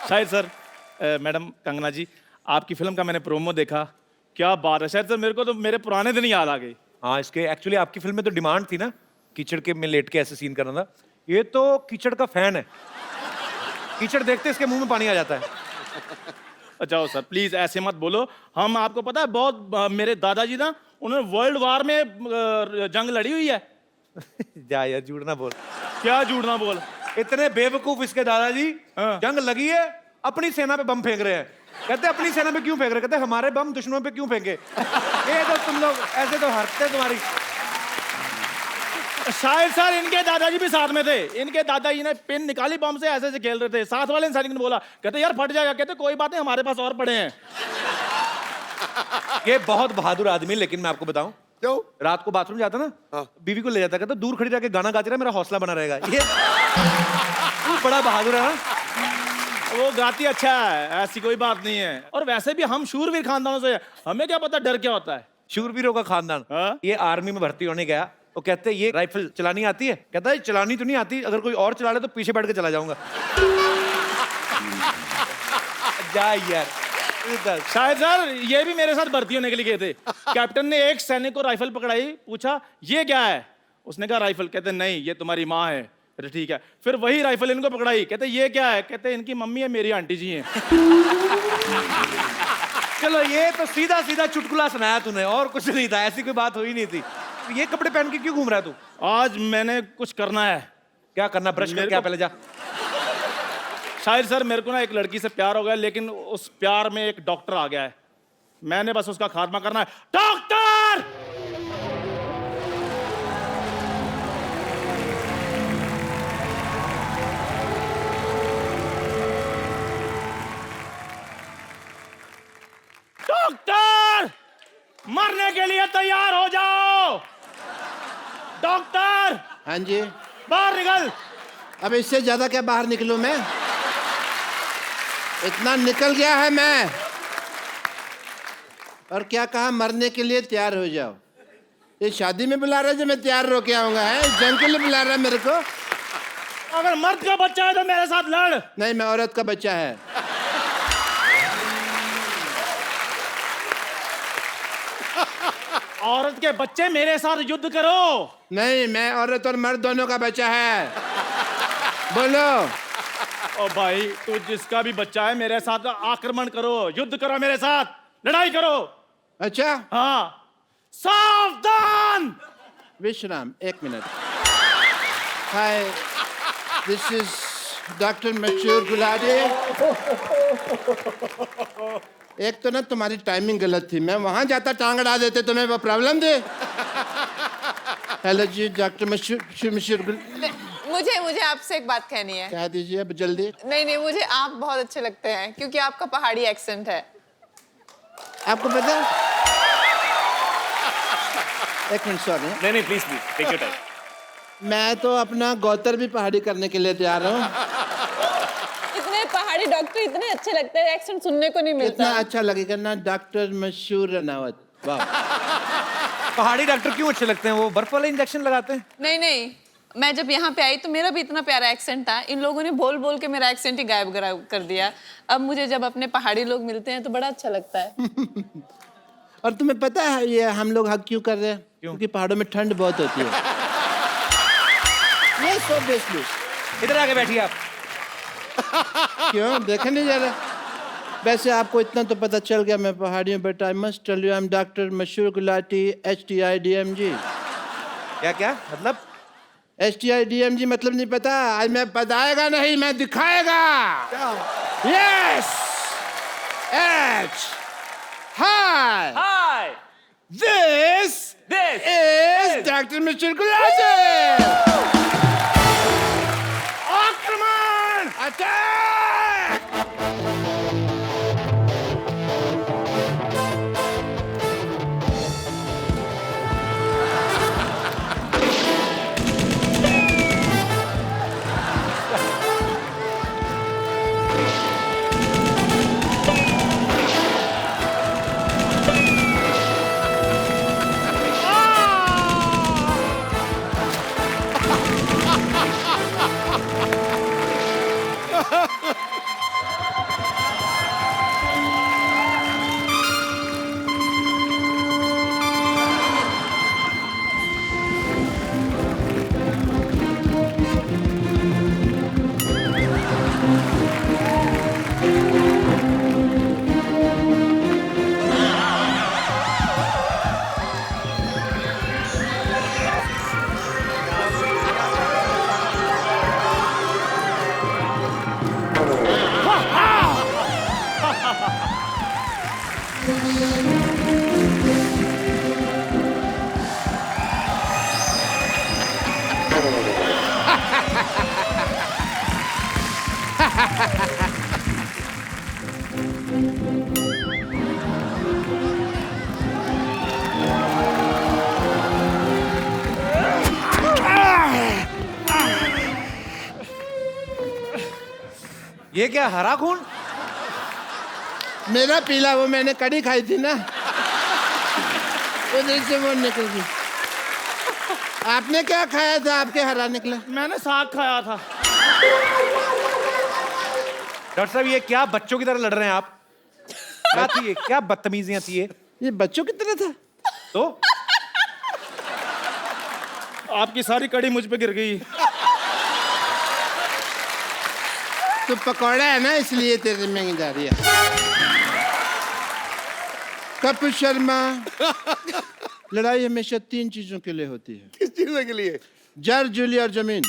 शाहिद सर, मैडम कंगना जी, आपकी फिल्म का मैंने प्रोमो देखा, क्या बात है शाहिद सर, मेरे को तो मेरे पुराने दिन याद आ गए। हाँ, इसके एक्चुअली आपकी फिल्म में तो डिमांड थी ना, कीचड़ के में लेट के ऐसे सीन करना था। ये तो कीचड़ का फैन है, कीचड़ देखते इसके मुंह में पानी आ जाता है। जाओ सर प्लीज ऐसे मत बोलो। हम आपको पता है बहुत मेरे दादाजी ना, उन्होंने वर्ल्ड वार में जंग लड़ी हुई है। जा यार, झूठ ना बोल। क्या झूठ ना बोल। इतने बेवकूफ इसके दादाजी, हाँ। जंग लगी है, अपनी सेना पे बम फेंक रहे हैं। कहते अपनी सेना पे क्यों फेंक रहे? कहते हमारे बम दुश्मनों पे क्यों फेंके? ये तो तुम लोग ऐसे तो हरते तुम्हारी। शायद सर इनके दादाजी भी साथ में थे, इनके दादाजी ने पिन निकाली बम से, ऐसे ऐसे खेल रहे थे, साथ वाले इंसान ने बोला, कहते यार फट जाएगा, कहते कोई बात नहीं हमारे पास और पड़े हैं। ये बहुत बहादुर आदमी, लेकिन मैं आपको बताऊं, क्यों? रात को बाथरूम जाता ना, हाँ। बीवी को ले जाता, कहता दूर खड़ी जाके गाना गाती रहा, मेरा हौसला बना रहेगा। ये बड़ा बहादुर है ना। वो गाती अच्छा है, ऐसी कोई बात नहीं है। और वैसे भी हम शूरवीर खानदानों से, हमें क्या पता डर क्या होता है। शूरवीरों का खानदान। हाँ? ये आर्मी में भर्ती होने गया, वो कहते ये राइफल चलानी आती है? कहता है चलानी तो नहीं आती, अगर कोई और चला ले तो पीछे बैठ के चला जाऊंगा। जा यार। शायद सर ये भी मेरे साथ भर्ती होने के लिए गए थे। कैप्टन ने एक सैनिक को राइफल पकड़ाई, पूछा ये क्या है? उसने कहा राइफल। कहते नहीं ये तुम्हारी माँ है। अरे ठीक है। फिर वही राइफल इनको पकड़ाई, कहते ये क्या है? कहते इनकी मम्मी है, मेरी आंटी जी हैं। चलो ये तो सीधा सीधा चुटकुला सुनाया तूने, और कुछ नहीं था, ऐसी कोई बात हुई नहीं थी। ये कपड़े पहन के क्यों घूम रहा है तू? आज मैंने कुछ करना है। क्या करना? ब्रश करके आ पहले जा। शायद सर मेरे को ना एक लड़की से प्यार हो गया, लेकिन उस प्यार में एक डॉक्टर आ गया है, मैंने बस उसका खात्मा करना है। डॉक्टर! डॉक्टर! मरने के लिए तैयार हो जाओ। डॉक्टर! हाँ जी। बाहर निकल। अब इससे ज्यादा क्या बाहर निकलूं मैं? इतना निकल गया है मैं। और क्या कहा? मरने के लिए तैयार हो जाओ। ये शादी में बुला रहा है जो मैं तैयार होके आऊंगा? है जंग के लिए बुला रहा है मेरे को? अगर मर्द का बच्चा है तो मेरे साथ लड़। नहीं, मैं औरत का बच्चा है। औरत के बच्चे मेरे साथ युद्ध करो। नहीं, मैं औरत और मर्द दोनों का बच्चा है। बोलो। ओ भाई तू जिसका भी बच्चा है मेरे साथ आक्रमण करो, युद्ध करो, मेरे साथ लड़ाई करो। अच्छा, हाँ। सावधान। विश्राम, 1 minute. Hi, this is doctor Mashoor Gulati. एक तो ना तुम्हारी टाइमिंग गलत थी, मैं वहां जाता टांग अड़ा देते, तुम्हें वो प्रॉब्लम थी। हेलो जी डॉक्टर मशहूर मुझे आपसे एक बात कहनी है। कह दीजिए अब जल्दी। नहीं, मुझे आप बहुत अच्छे लगते हैं क्योंकि आपका पहाड़ी एक्सेंट है। आपको पता है? एक मिनट सॉरी। नहीं प्लीज टेक योर टाइम। मैं तो अपना गौतर भी पहाड़ी करने के लिए तैयार हूँ। इतने पहाड़ी डॉक्टर इतने अच्छे लगते हैं, एक्सेंट सुनने को नहीं मिलता। इतना अच्छा लगेगा ना डॉक्टर मशहूर रनावत। वाह। पहाड़ी डॉक्टर क्यों अच्छे लगते हैं? वो बर्फ वाले इंजेक्शन लगाते हैं? नहीं, मैं जब यहाँ पे आई तो मेरा भी इतना प्यारा एक्सेंट था, इन लोगों ने बोल बोल के मेरा एक्सेंट ही गायब कर दिया। अब मुझे जब अपने पहाड़ी लोग मिलते हैं तो बड़ा अच्छा लगता है। और तुम्हें पता है ये हम लोग हक क्यों कर रहे हैं? क्योंकि पहाड़ों में ठंड बहुत होती है। ये सो बेस्टली। इधर आके बैठिए आप। क्यों देखे नहीं जा रहा? वैसे आपको इतना तो पता चल गया मैं पहाड़ी हूँ, but I must tell you I am doctor Mashoor Gulati HTIDMG। क्या मतलब? HTIDMG मतलब नहीं पता? आज मैं बताएगा नहीं, मैं दिखाएगा। Yes H Hi This is doctor Mashoor Gulati. आक्रमण अटैक। ये क्या हरा खून? मेरा पीला, वो मैंने कड़ी खाई थी ना, उधर से वो निकल गई। आपने क्या खाया था? आपके हरा निकला। मैंने साग खाया था। डॉक्टर साहब ये क्या बच्चों की तरह लड़ रहे हैं आप? क्या थी ये? क्या बदतमीजियां थी ये बच्चों की तरह था तो? आपकी सारी कड़ी मुझ पे गिर गई। तो पकौड़ा है ना, इसलिए तेरे में जा रही है। कपिल शर्मा, लड़ाई हमेशा 3 चीजों के लिए होती है। किस चीज के लिए? जर, जूलिया और जमीन।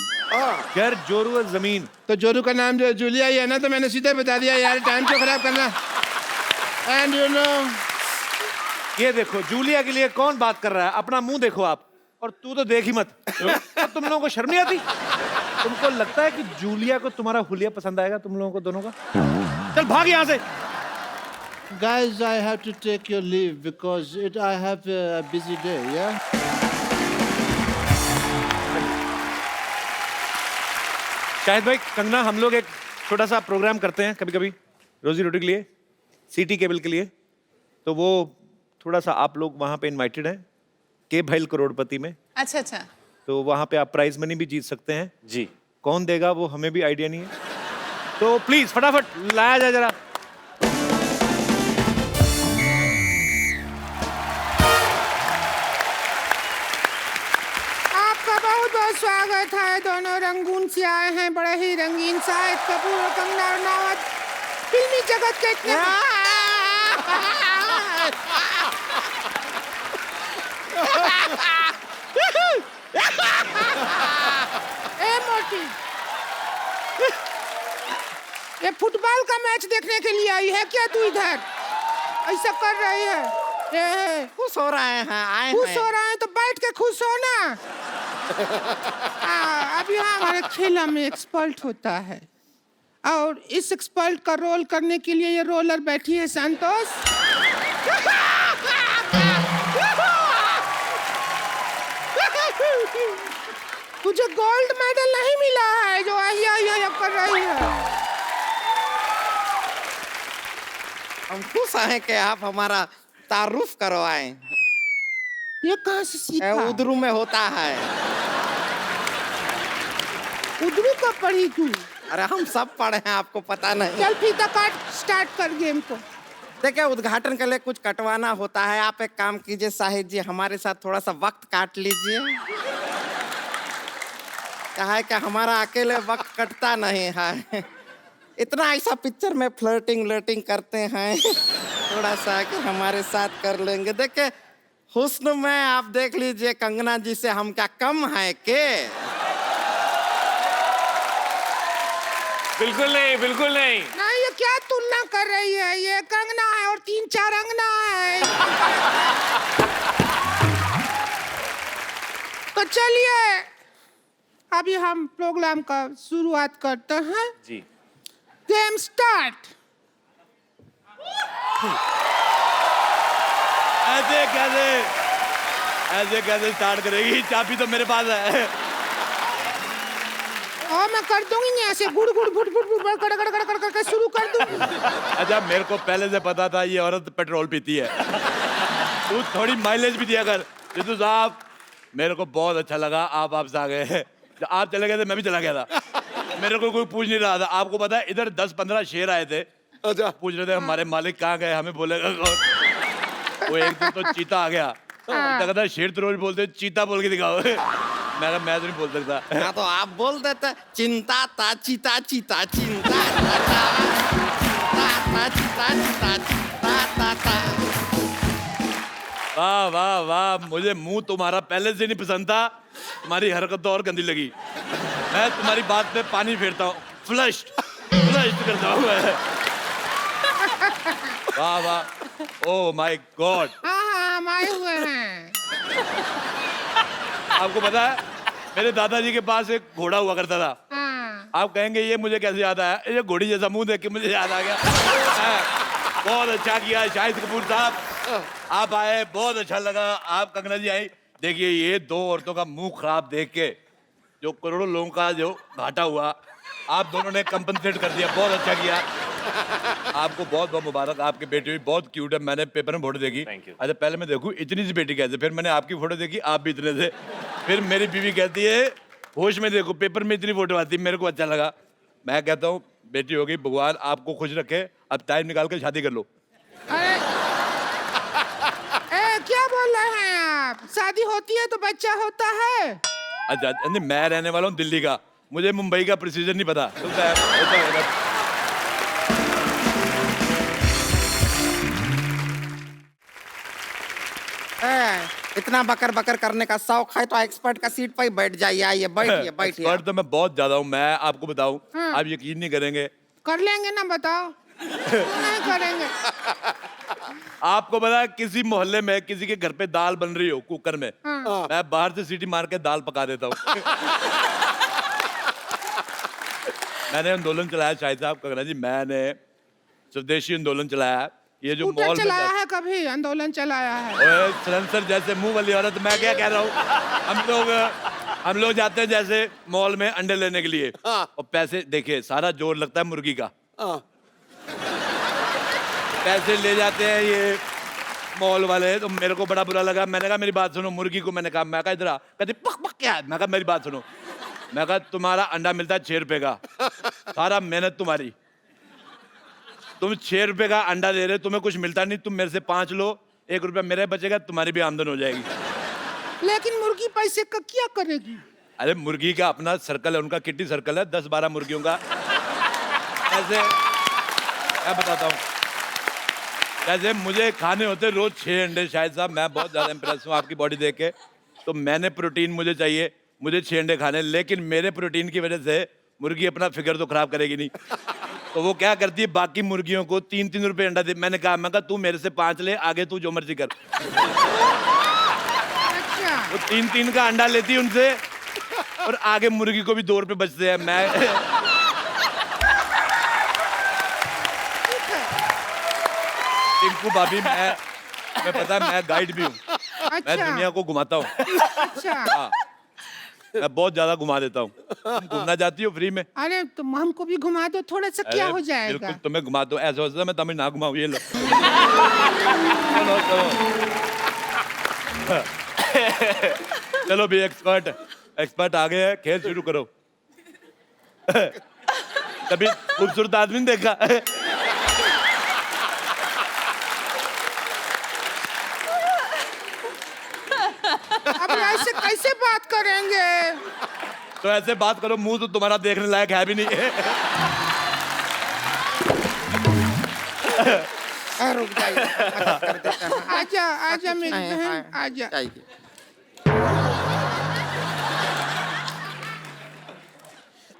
जर, जोरू और जमीन। तो जोरू का नाम जो जूलिया ही है ना, तो मैंने सीधे बता दिया यार, टाइम क्यों खराब करना। एंड यू नो, ये देखो जूलिया के लिए कौन बात कर रहा है? अपना मुंह देखो आप, और तू तो देख ही मत। अब तुम लोगों को शर्म नहीं आती? तुमको लगता है कि जूलिया को तुम्हारा हुलिया पसंद आएगा? तुम लोगों को दोनों का? चल भाग यहाँ से। guys, I have to take your leave because I have a busy day, yeah? Shahid भाई, कंगना, हम लोग एक छोटा सा प्रोग्राम करते हैं कभी कभी रोजी रोटी के लिए, सिटी केबल के लिए। तो वो थोड़ा सा आप लोग वहाँ पे इनवाइटेड हैं के भैल करोड़पति में। अच्छा अच्छा। तो वहाँ पे आप प्राइज मनी भी जीत सकते हैं। जी। कौन देगा वो हमें भी आइडिया नहीं है। तो प्लीज फटाफट लाया जाए जरा। आपका बहुत बहुत स्वागत है। दोनों रंगून से आए हैं, बड़े ही रंगीन। शाहिद कपूर और कंगना रनावत फिल्मी जगत के इतने ए मोटी, ये फुटबॉल का मैच देखने के लिए आई है क्या तू इधर? ऐसा कर रही है? खुश हो रहे हैं, आए खुश हैं। हो रहा है तो बैठ के खुश हो ना। अभी हमारे खेला में एक्सपर्ट होता है और इस एक्सपर्ट का रोल करने के लिए ये रोलर बैठी है संतोष। तुझे गोल्ड मेडल नहीं मिला है जो आहिया कर रही है। हम खुश हैं कि आप हमारा तारुफ करवाएं। ये कहाँ से सीखा? उधरू में होता है। उधरू का पढ़ी तू? अरे हम सब पढ़े हैं, आपको पता नहीं। चल फीता काट, स्टार्ट कर गेम को। देखिए, उद्घाटन के लिए कुछ कटवाना होता है। आप एक काम कीजिए साहिद जी, हमारे साथ थोड़ा सा वक्त काट लीजिए। क्या है कि हमारा अकेले वक्त कटता नहीं है। इतना ऐसा पिक्चर में फ्लर्टिंग करते हैं, थोड़ा सा कि हमारे साथ कर लेंगे। देखिए, हुस्न में आप देख लीजिए कंगना जी से हम क्या कम है के? बिल्कुल नहीं, बिल्कुल नहीं। नहीं, ये क्या तुलना कर रही है? ये कंगना है और 3-4 अंगना है। तो चलिए अभी हम प्रोग्राम का शुरुआत करते हैं। जी। Game start. ऐसे कैसे स्टार्ट करेगी? चाबी तो मेरे पास है। और मैं कर दूंगी नहीं, ऐसे गुड़ गुड़ गुड़ गुड़ गुड़ कर कर कर कर कर शुरू कर दूंगी। अच्छा, मेरे को पहले से पता था ये औरत पेट्रोल पीती है। तू थोड़ी माइलेज भी दिया कर। जितू साहब, मेरे को बहुत अच्छा लगा आप वापस आ गए। जब आप चले गए थे मैं भी चला गया था। मेरे को कोई पूछ नहीं रहा था। आपको पता है इधर 10-15 शेर आए थे। अच्छा, पूछ रहे थे हमारे मालिक कहाँ गए, हमें बोलेगा कौन। वो एक दिन तो चीता आ गया। कहता शेर तो रोज बोलते, चीता बोल के दिखाओ। मैं कहा मैं तो नहीं बोल सकता। हाँ, तो आप बोल देते चिंता ता चीता चीता चिंता ता ता चीता चीता चीता ता ता। वाह वाह वाह, मुझे मुंह तुम्हारा पहले से नहीं पसंद था। तुम्हारी हरकत तो और गंदी लगी। मैं तुम्हारी बात पे पानी फेरता हूँ, फ्लश्ड करता हूँ मैं। वाह वाह, ओह माय गॉड। हाँ, हम आए हुए हैं। आपको पता है मेरे दादाजी के पास एक घोड़ा हुआ करता था। हाँ। आप कहेंगे ये मुझे कैसे याद आया? ये घोड़ी जैसा मुंह देख के मुझे याद आ गया। बहुत अच्छा किया शाहिद कपूर साहब, आप आए, बहुत अच्छा लगा। आप कंगना जी आई। देखिए, ये दो औरतों का मुंह खराब देख के जो करोड़ों लोगों का जो घाटा हुआ, आप दोनों ने कंपनसेट कर दिया। बहुत अच्छा किया। आपको बहुत बहुत मुबारक। आपकी बेटी भी बहुत क्यूट है। मैंने पेपर में फोटो देखी। Thank you. अच्छा, पहले मैं देखूं इतनी सी बेटी कैसे, फिर मैंने आपकी फोटो देखी, आप भी इतने थे। फिर मेरी बीवी कहती है होश में देखो, पेपर में इतनी फोटो आती है। मेरे को अच्छा लगा। मैं कहता हूँ बेटी हो गई, भगवान आपको खुश रखे। अब टाइम निकाल कर शादी कर लो। क्या बोल रहे हैं आप? शादी होती है तो बच्चा होता है। अच्छा नहीं, मैं रहने वाला हूँ दिल्ली का, मुझे मुंबई का प्रोसीजर नहीं पता। होता है। इतना बकर बकर करने का शौक है तो एक्सपर्ट का सीट पर ही बैठ जाइए। आइए बैठिए बैठिए। एक्सपर्ट तो मैं बहुत ज्यादा हूँ। मैं आपको बताऊँ, आप यकीन नहीं करेंगे। कर लेंगे ना, बताओ। नहीं करेंगे। आपको पता है किसी मोहल्ले में किसी के घर पे दाल बन रही हो कुकर में, मैं बाहर से सीटी मार के दाल पका देता हूँ। मैंने आंदोलन चलाया शाहिद साहब, कंगना जी, मैंने स्वदेशी आंदोलन चलाया। ये जो स्कूटर मॉल चलाया है, कभी आंदोलन चलाया है। सलेंसर जैसे मुंह वाली औरत, मैं क्या कह रहा हूँ, हम लोग जाते हैं जैसे मॉल में अंडे लेने के लिए, और पैसे देखिए सारा जोर लगता है मुर्गी का। पैसे ले जाते हैं ये मॉल वाले, तो मेरे को बड़ा बुरा लगा। मैंने कहा मेरी बात सुनो, मुर्गी को मैंने कहा, मैं कहा इधर आ, कहते पक पक क्या है? मैं कहा मेरी बात सुनो, मैं कहा तुम्हारा अंडा मिलता है 6 रुपए का, सारा मेहनत तुम्हारी, तुम 6 रुपए का अंडा दे रहे, तुम्हें कुछ मिलता नहीं, तुम मेरे से 5 लो, 1 रुपया मेरे बचेगा, तुम्हारी भी आमदन हो जाएगी। लेकिन मुर्गी पैसे का क्या करेगी? अरे मुर्गी का अपना सर्कल है, उनका किट्टी सर्कल है, 10-12 मुर्गियों का। ऐसे मैं बताता हूँ, जैसे मुझे खाने होते रोज 6 अंडे। शायद साहब मैं बहुत ज्यादा इंप्रेस हूँ आपकी बॉडी देख के, तो मैंने प्रोटीन मुझे चाहिए, मुझे 6 अंडे खाने, लेकिन मेरे प्रोटीन की वजह से मुर्गी अपना फिगर तो खराब करेगी नहीं, तो वो क्या करती है, बाकी मुर्गियों को 3-3 रुपए अंडा दे। मैं कहा तू मेरे से 5 ले, आगे तू जो मर्जी कर। वो 3-3 का अंडा लेती है उनसे, और आगे मुर्गी को भी 2 रुपए बचते हैं। मैं टिंकू भाभी, मैं पता है, मैं गाइड भी हूँ। मैं दुनिया को घुमाता हूँ। हाँ, मैं बहुत ज्यादा घुमा देता हूँ। तुम घूमना चाहती हो फ्री में? अरे तुम हमको भी घुमा दो, थोड़ा सा क्या अरे, हो जाएगा? बिल्कुल तुम्हें घुमा दो। ऐसा होता है मैं तुम्हें ना घुमाऊँ, ये लो। चलो चलो चलो भी, एक्सपर्ट आ गए हैं, खेल शुरू करो। कभी खूबसूरत आदमी नहीं देखा? अब ऐसे कैसे बात करेंगे? तो ऐसे बात करो, मुंह तो तुम्हारा देखने लायक है भी नहीं। रुक जाइए, मदद कर देते हैं। आजा आजा मेरी बहन, आजा। जाइए।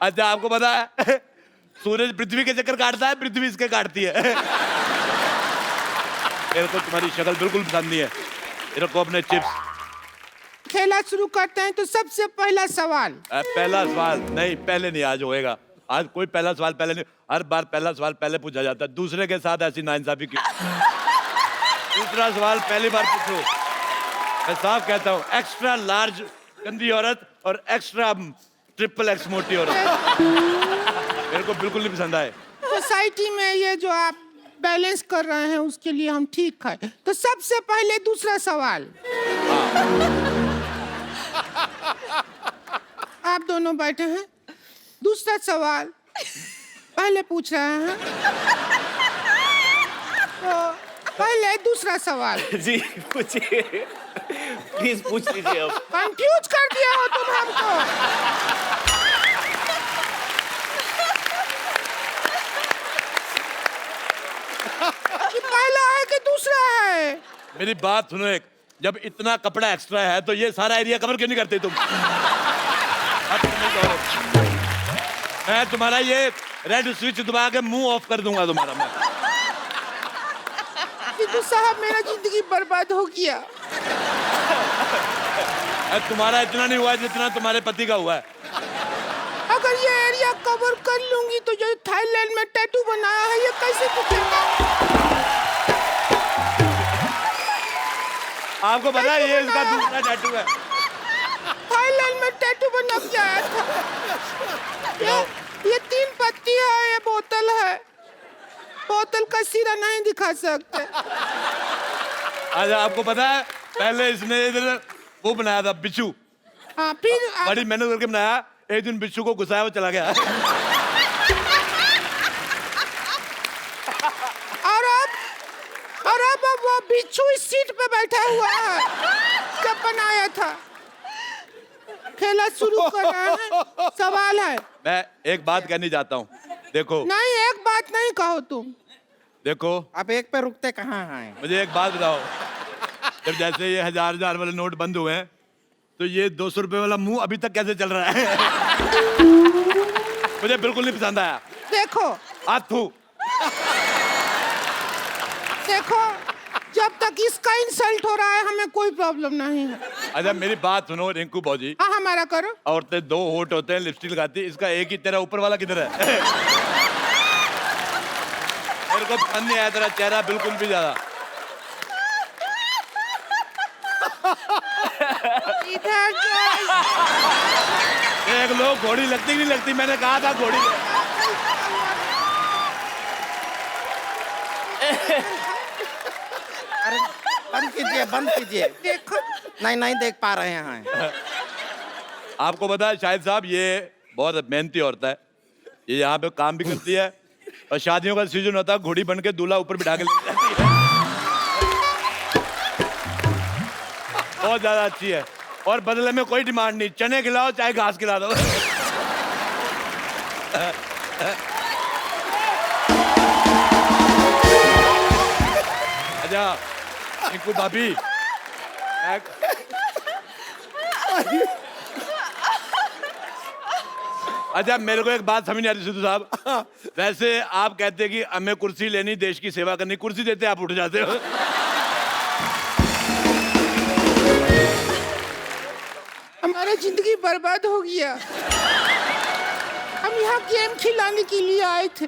अच्छा, आपको पता है सूरज पृथ्वी के चक्कर काटता है, पृथ्वी इसके काटती है। मेरे को तुम्हारी शक्ल बिल्कुल पसंद नहीं है। मेरे को अपने चिप्स। खेला शुरू करते हैं, तो सबसे पहला सवाल। पहला सवाल नहीं, पहले नहीं, आज होएगा। आज कोई पहला सवाल पहले नहीं, हर बार पहला सवाल पहले पूछा जाता है। दूसरे के साथ ऐसी नाइंसाफी क्यों? दूसरा सवाल पहली बार पूछो। मैं साफ कहता हूँ, एक्स्ट्रा लार्ज गंदी औरत और एक्स्ट्रा XXX मोटी औरत मेरे को बिल्कुल नहीं पसंद आए। सोसाइटी में ये जो आप बैलेंस कर रहे हैं, उसके लिए हम ठीक है। तो सबसे पहले दूसरा सवाल। आप दोनों बैठे हैं, दूसरा सवाल पहले पूछ रहे हैं, तो पहले दूसरा सवाल। जी पूछिए, प्लीज पूछ लीजिए। अब कंफ्यूज कर दिया हो तुम हमको। ये पहला है कि दूसरा है? मेरी बात सुनो, एक जब इतना कपड़ा एक्स्ट्रा है तो ये सारा एरिया कवर क्यों नहीं करते तुम? अब तुम नहीं कहो। मैं तुम्हारा ये रेड स्विच दबा के मुंह ऑफ कर दूंगा तुम्हारा मैं। तो साहब मेरा जिंदगी बर्बाद हो गया। तुम्हारा इतना नहीं हुआ जितना तुम्हारे पति का हुआ है। अगर ये एरिया कवर कर लूंगी तो जो थाईलैंड में टैटू बनाया है, ये कैसे दिखेगा? आपको पता है ये इसका दूसरा टैटू है। थाईलैंड में टैटू बना के आया था। ये 3 पत्ती है, ये बोतल है। बोतल का सिरा नहीं दिखा सकते। अच्छा, आपको पता है पहले इसने इधर वो बनाया था बिच्छू। हाँ, फिर बड़ी मेहनत करके बनाया। एक दिन बिच्छू को घुसाया, वो चला गया। और अब वो बिच्छू इस सीट पे बैठा हुआ है जब बनाया था। खेला शुरू कर रहे हैं, सवाल है। मैं एक बात कहनी चाहता हूँ, देखो। नहीं, एक बात नहीं कहो तुम। देखो, आप एक पे रुकते कहाँ हैं? मुझे एक बात बताओ, जब जैसे ये 1000 वाले नोट बंद हुए हैं, तो ये 200 रुपए वाला मुंह अभी तक कैसे चल रहा है? मुझे बिल्कुल नहीं पसंद आया। देखो, हाथ थू। देखो, जब तक इसका इंसल्ट हो रहा है, हमें कोई प्रॉब्लम नहीं है। अच्छा, मेरी बात सुनो रिंकू भौजी। हाँ, हमारा करो। औरतें 2 होठ होते हैं, लिपस्टिक लगाती है, इसका एक ही। तेरा ऊपर वाला किधर है? मेरे को पसंद नहीं आया तेरा चेहरा बिल्कुल भी ज्यादा। इधर एक लोग घोड़ी लगती नहीं लगती, मैंने कहा था घोड़ी। अरे बंद कीजिए, बंद कीजिए। देखो, नहीं देख पा रहे हैं। आपको पता है शाहिद साहब, ये बहुत मेहनती औरत है। ये यहाँ पे काम भी करती है, और शादियों का सीजन होता है, घोड़ी बन के दूल्हा ऊपर बिठा के ले जाती है। बहुत ज्यादा अच्छी है, और बदले में कोई डिमांड नहीं। चने खिलाओ चाहे घास खिला दो। अच्छा रिंकू भाभी, अच्छा मेरे को एक बात समझ नहीं आती सिद्धू साहब, वैसे आप कहते हैं कि हमें कुर्सी लेनी, देश की सेवा करनी, कुर्सी देते आप उठ जाते हो। हमारा जिंदगी बर्बाद हो गया। हम यहाँ गेम खिलाने के लिए आए थे,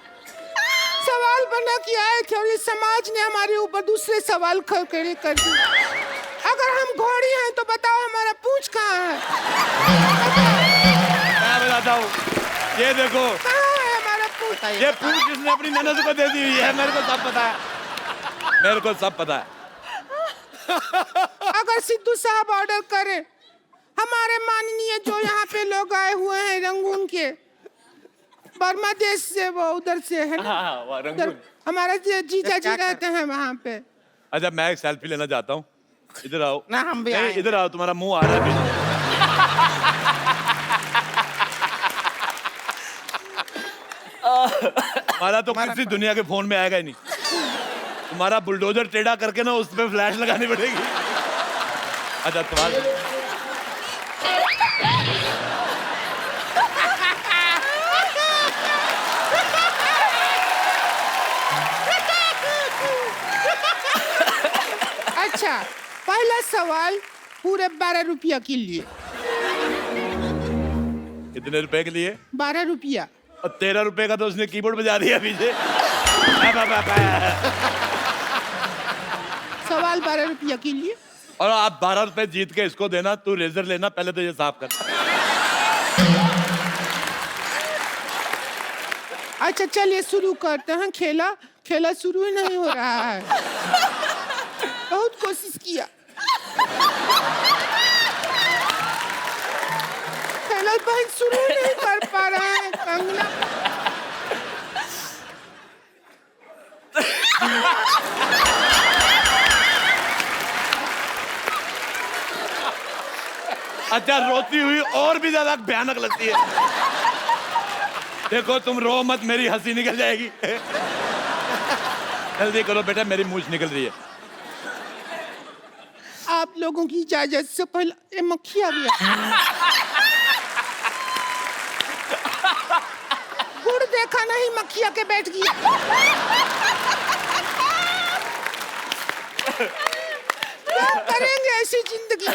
सवाल बना के आए थे और ये समाज ने हमारे ऊपर दूसरे सवाल खड़े कर दिए। अगर हम घोड़ी हैं तो बताओ हमारा पूंछ कहाँ है? मैं बताता हूँ, ये देखो कहाँ है हमारा पूंछ? ये पूंछ जिसने अपनी ननद को दे दी हुई है, मेरे को सब पता है, मेरे को सब पता है। अगर सिद्धू साहब ऑर्डर करें, हमारे माननीय जो यहाँ पे लोग आए हुए हैं रंगून के, बर्मा देश से, वो उधर से है ना, हाँ, उधर हमारा जीजा जी रहते हैं वहाँ पे। अच्छा मैं एक सेल्फी लेना चाहता हूँ, इधर आओ ना हम भी नहीं, आएंगे। इधर आओ, तुम्हारा मुंह आ रहा है पीछे। हमारा तो किसी दुनिया के फोन में आएगा ही नहीं, तुम्हारा बुलडोजर टेढ़ा करके ना उस पे फ्लैश लगानी पड़ेगी। अच्छा तुम्हारा अच्छा, पहला सवाल पूरे 12 रुपया के लिए। कितने रुपए के लिए? 12 रुपया। और 13 रुपए का तो उसने कीबोर्ड बजा दिया पीछे। सवाल 12 रुपया के लिए। और आप 12 रुपए जीत के इसको देना, तू रेजर लेना, पहले तो ये साफ कर। अच्छा चलिए शुरू करते हैं खेला। खेला शुरू ही नहीं हो रहा है, बहुत कोशिश किया, खेला भाई शुरू ही नहीं कर पा रहा है। कंगना अच्छा रोती हुई और भी ज्यादा भयानक लगती है। देखो तुम रो मत, मेरी हंसी निकल जाएगी। जल्दी करो बेटा, मेरी मूंछ निकल रही है। आप लोगों की इजाजत से पहले ये मक्खी आ गया। गुड़ देखा नहीं, मक्खी आके बैठ गया। क्या करेंगे ऐसी जिंदगी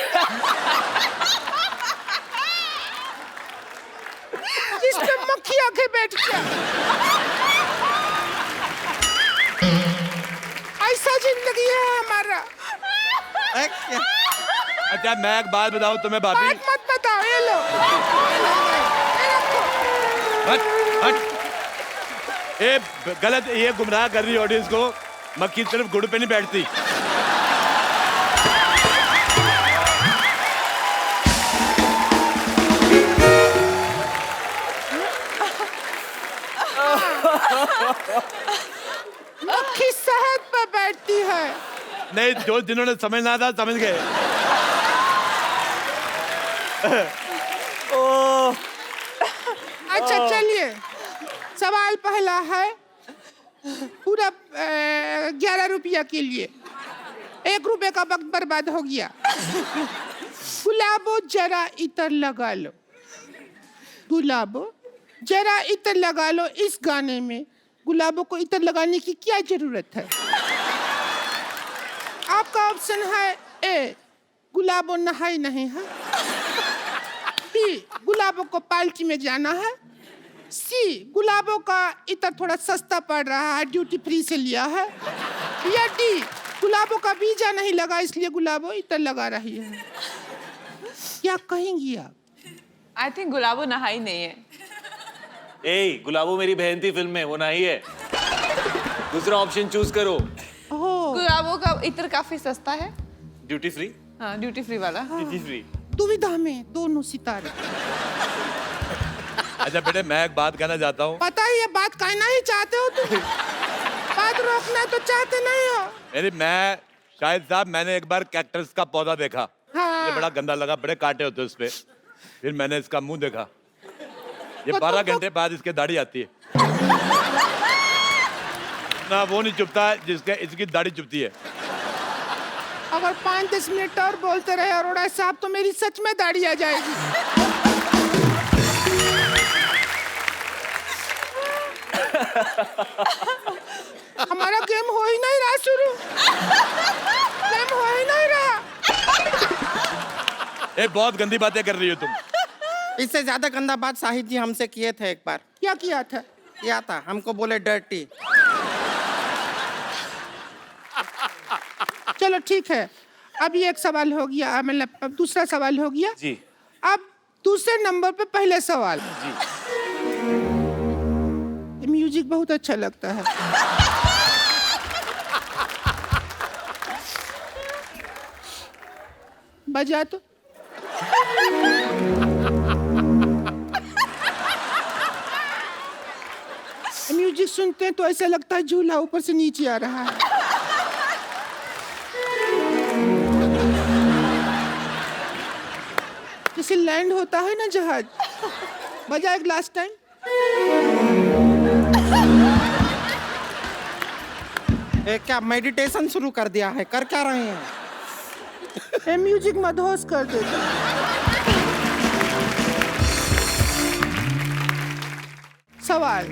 जिसमें मक्खी आके बैठ गया? ऐसा जिंदगी है हमारा। अच्छा मैं एक बात बताऊं तुम्हें भाभी, बात मत बताओ, ये लो, ये रखो। हट हट, ये गलत, ये गुमराह कर रही है ऑडियंस को। मक्खी सिर्फ गुड़ पे नहीं बैठती। मक्खी शहद पे बैठती है। नहीं, जो जिन्होंने समझना था समझ गए। अच्छा चलिए, सवाल पहला है पूरा 11 रुपया के लिए। 1 रुपए का वक्त बर्बाद हो गया। गुलाबो जरा इतर लगा लो, गुलाबो जरा इतर लगा लो। इस गाने में गुलाबों को इतर लगाने की क्या जरूरत है? आपका ऑप्शन है ए, गुलाबों नहाई नहीं है, बी, गुलाबों को पार्टी में जाना है, सी, गुलाबों का इतर थोड़ा सस्ता पड़ रहा है, ड्यूटी फ्री से लिया है, या डी, गुलाबों का वीजा नहीं लगा इसलिए गुलाबों इतर लगा रही है। क्या कहेंगी आप? आई थिंक गुलाबो नहाई नहीं है। ए, गुलाबो मेरी बहन थी फिल्म में, वो नहीं है। दूसरा ऑप्शन चूज करो। गुलाबो का इत्र काफी सस्ता है। Duty free? हाँ, ड्यूटी फ्री वाला। Duty free. दुविधा में दोनों सितारे। अच्छा बेटे मैं एक बात कहना चाहता हूँ। पता है ये बात कहना ही चाहते हो तुम, बात रोकना तो चाहते नहीं हो। मैं शाहिद साहब, मैंने एक बार कैक्टस का पौधा देखा। हाँ। ये बड़ा गंदा लगा, बड़े कांटे होते उस पे। फिर मैंने इसका मुंह देखा, ये तो 12 घंटे बाद इसके दाढ़ी आती है ना, वो नहीं चुपता जिसके इसकी दाढ़ी चुपती है। अगर 5-10 मिनट और बोलते रहे अरोड़ा साहब तो मेरी सच में दाढ़ी आ जाएगी। हमारा गेम हो ही नहीं रहा शुरू, गेम हो ही नहीं रहा। ए, बहुत गंदी बातें कर रही हो तुम। इससे ज्यादा गंदा बात शाहिद जी हमसे किए थे एक बार। क्या किया था? किया था, हमको बोले डर्टी। चलो ठीक है, अब ये एक सवाल हो गया, मतलब अब दूसरा सवाल हो गया जी। अब दूसरे नंबर पे पहले सवाल। जी। ये म्यूजिक बहुत अच्छा लगता है। बजा तो। म्यूजिक सुनते हैं तो ऐसा लगता है झूला ऊपर से नीचे आ रहा है। जैसे लैंड होता है ना जहाज। बजा एक लास्ट टाइम। क्या मेडिटेशन शुरू कर दिया है? कर क्या रहे हैं? ये म्यूजिक मदहोश कर देता। सवाल,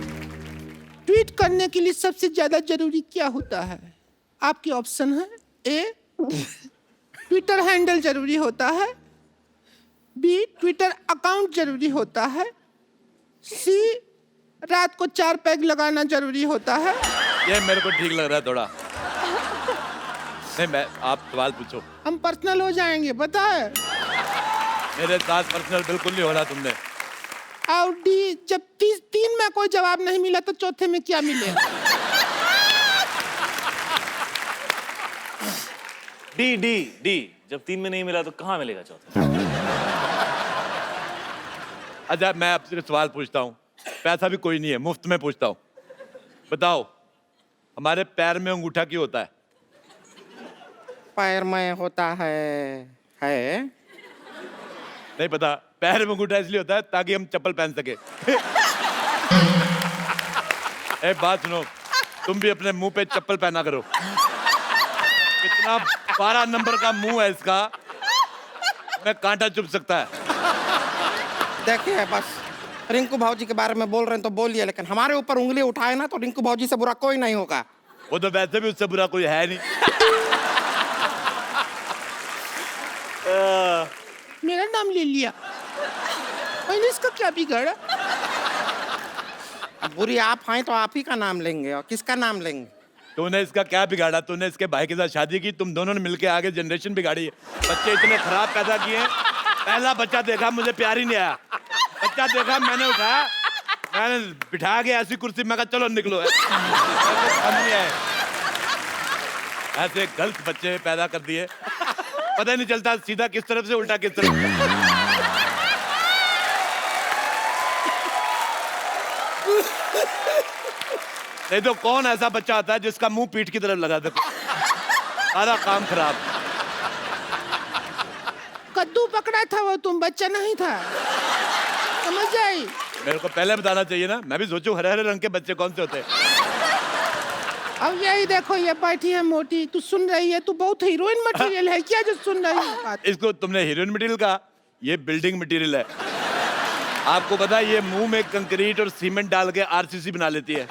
ट्वीट करने के लिए सबसे ज्यादा जरूरी क्या होता है? आपके ऑप्शन है, ए ट्विटर हैंडल जरूरी होता है, बी ट्विटर अकाउंट जरूरी होता है, सी रात को 4 पैग लगाना जरूरी होता है। ये मेरे को ठीक लग रहा है थोड़ा। नहीं, मैं, आप सवाल पूछो। हम पर्सनल हो जाएंगे, पता है। मेरे साथ पर्सनल बिल्कुल नहीं हो रहा तुमने। और डी, जब 3 में कोई जवाब नहीं मिला तो चौथे में क्या मिलेगा? डी डी डी, जब 3 में नहीं मिला तो कहाँ मिलेगा चौथा? अच्छा, मैं आपसे सवाल पूछता हूँ, पैसा भी कोई नहीं है, मुफ्त में पूछता हूँ। बताओ, हमारे पैर में अंगूठा क्यों होता है? पैर में होता है नहीं पता। पैर में अंगूठा इसलिए होता है ताकि हम चप्पल पहन सके। एक बात सुनो, तुम भी अपने मुंह पे चप्पल पहना करो। कितना 12 नंबर का मुंह है इसका, मैं कांटा चुभ सकता है। देखिए, बस रिंकू भाजी के बारे में बोल रहे हैं तो बोलिए, लेकिन हमारे ऊपर उंगली उठाए ना तो रिंकू भाजी से बुरा कोई नहीं होगा। वो तो वैसे भी उससे बुरा कोई है नहीं। मेरा नाम ले लिया, मैंने इसका क्या बिगाड़ा? अब बुरी आप हैं तो आप ही का नाम लेंगे, और किसका नाम लेंगे? तूने इसका क्या बिगाड़ा? तूने इसके भाई के साथ शादी की, तुम दोनों ने मिलके आगे जनरेशन बिगाड़ी है। बच्चे इतने खराब पैदा किए हैं। पहला बच्चा देखा, मुझे प्यार ही नहीं आया। बच्चा देखा, मैंने उठाया, मैंने बिठा के ऐसी कुर्सी में कहा चलो निकलो। नहीं आए। ऐसे गलत बच्चे पैदा कर दिए, पता ही नहीं चलता सीधा किस तरफ से उल्टा किस तरफ। नहीं तो कौन ऐसा बच्चा आता है जिसका मुंह पीठ की तरफ लगा दे? सारा काम खराब। कद्दू पकड़ा था वो, तुम बच्चा नहीं था, समझ आई? मेरे को पहले बताना चाहिए ना, मैं भी सोचूं हरे हरे रंग के बच्चे कौन से होते हैं। अब यही देखो, ये बैठी है मोटी, तू सुन रही है? तू बहुत हीरोइन मटेरियल है क्या जो सुन रही है? इसको तुमने हीरोइन मटेरियल कहा, ये बिल्डिंग मटेरियल है। आपको पता है ये मुंह में कंक्रीट और सीमेंट डाल के आरसीसी बना लेती है।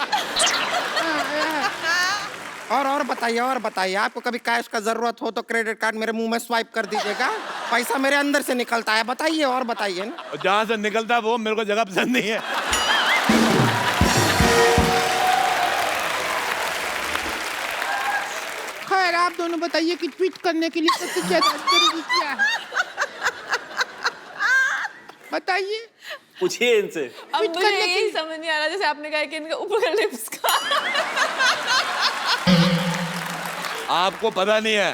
और बताइए, आपको कभी कैश का जरूरत हो तो क्रेडिट कार्ड मेरे मुंह में स्वाइप कर दीजिएगा, पैसा मेरे अंदर से निकलता है। बताइए और बताइए ना। और जहां से निकलता है वो मेरे को जगह पसंद नहीं है। खैर, आप दोनों बताइए कि ट्वीट करने के लिए सबसे ज्यादा जरूरी क्या है? बताइए। पूछिए इनसे। अब मुझे यही समझ नहीं आ रहा, जैसे आपने कहा कि इनका ऊपर का लिप्स का। आपको पता नहीं है,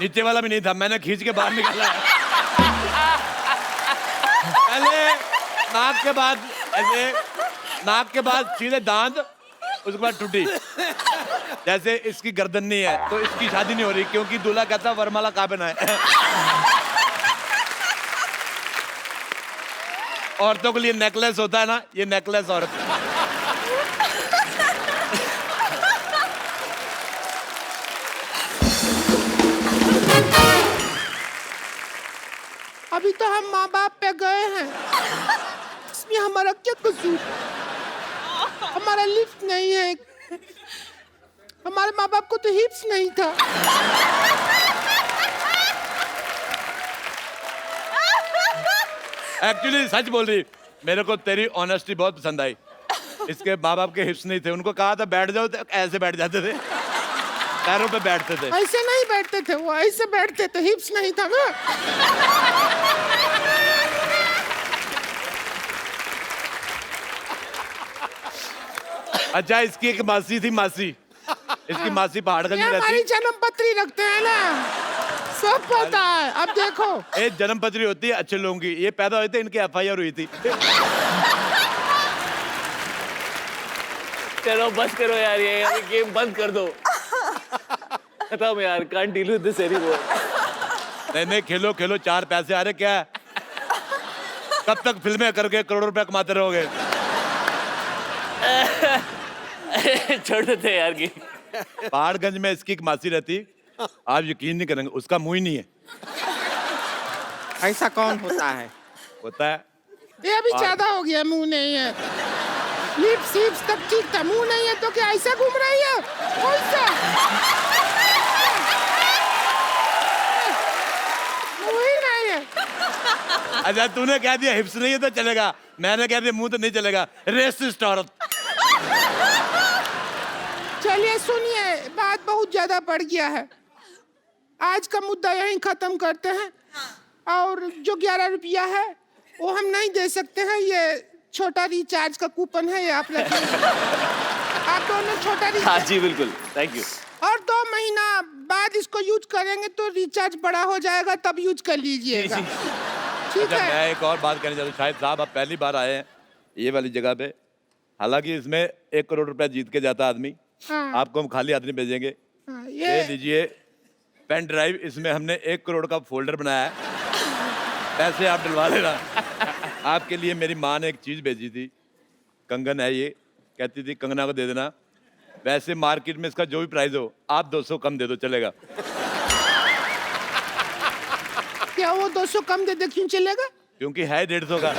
नीचे वाला भी नहीं था, मैंने खींच के बाहर निकाला है। पहले नाक के बाद ऐसे, नाक के बाद सीधे दांत, उसके बाद टूटी। जैसे इसकी गर्दन नहीं है तो इसकी शादी नहीं हो रही, क्योंकि दूल्हा कहता वरमाला कहाँ पहना है। औरतों के लिए नेकलेस होता है ना, ये नेकलेस औरत। अभी तो हम माँ बाप पे गए हैं, इसमें हमारा क्या कसूर? हमारा लिफ्ट नहीं है, हमारे माँ बाप को तो हिप्स नहीं था। एक्चुअली सच बोल रही, मेरे को तेरी ऑनेस्टी बहुत पसंद आई। इसके माँ बाप के हिप्स नहीं थे, उनको कहा था बैठ जाओ तो ऐसे बैठ जाते थे, पैरों पे बैठते थे। ऐसे नहीं बैठते थे, वो ऐसे बैठते थे, हिप्स नहीं था ना। अच्छा, इसकी एक मासी थी, मासी, इसकी मासी पहाड़गंज में हमारी रहती। जन्म पत्री रखते हैं ना, सब पता है। अब देखो, एक जन्म पत्री होती है अच्छे लोगों की, ये पैदा हुए थे, इनकी FIR हुई थी। चलो बस करो यार, ये गेम बंद कर दो, खत्म यार, can't deal with this anymore. नहीं, खेलो खेलो, 4 पैसे आ रहे, क्या है? कब तक फिल्में करके करोड़ों रुपए कमाते रहोगे? छोड़ देते यार गेम। पहाड़गंज में इसकी एक मासी रहती, आप यकीन नहीं करेंगे, उसका मुंह ही नहीं है। ऐसा कौन होता है? होता है। ये अभी ज्यादा हो गया, मुंह नहीं है। लिप्स हिप्स तब ठीक था, मुंह नहीं है तो क्या ऐसा घूम रही है? कौन सा मुंह ही नहीं है? अच्छा, तूने कह दिया हिप्स नहीं है तो चलेगा, मैंने कह दिया मुंह तो नहीं चलेगा। रेसिस्ट औरत। चलिए सुनिए, बात बहुत ज्यादा बढ़ गया है, आज का मुद्दा यहीं खत्म करते हैं। और जो 11 रुपया है वो हम नहीं दे सकते हैं, ये छोटा रिचार्ज का कूपन है, ये आप रखिए। आप दोनों छोटा हाँ रिचार्ज, जी बिल्कुल, थैंक यू। और 2 महीना बाद इसको यूज करेंगे तो रिचार्ज बड़ा हो जाएगा, तब यूज कर लीजिएगा। ठीक अच्छा, है? मैं एक और बात कहना चाहता हूँ। शाहिद साहब, आप पहली बार आए हैं ये वाली जगह पे, हालांकि इसमें 1 करोड़ रुपया जीत के जाता आदमी, हाँ, आपको हम खाली आदमी भेजेंगे। हाँ, ये ये लीजिए पेन ड्राइव, इसमें हमने 1 करोड़ का फोल्डर बनाया है, पैसे आप डलवा लेना। आपके लिए मेरी माँ ने एक चीज भेजी थी, कंगन है ये, कहती थी कंगना को दे देना, वैसे मार्केट में इसका जो भी प्राइस हो आप 200 कम दे दो, चलेगा? क्या वो 200 कम दे दे, क्यों चलेगा? क्योंकि है 150 का।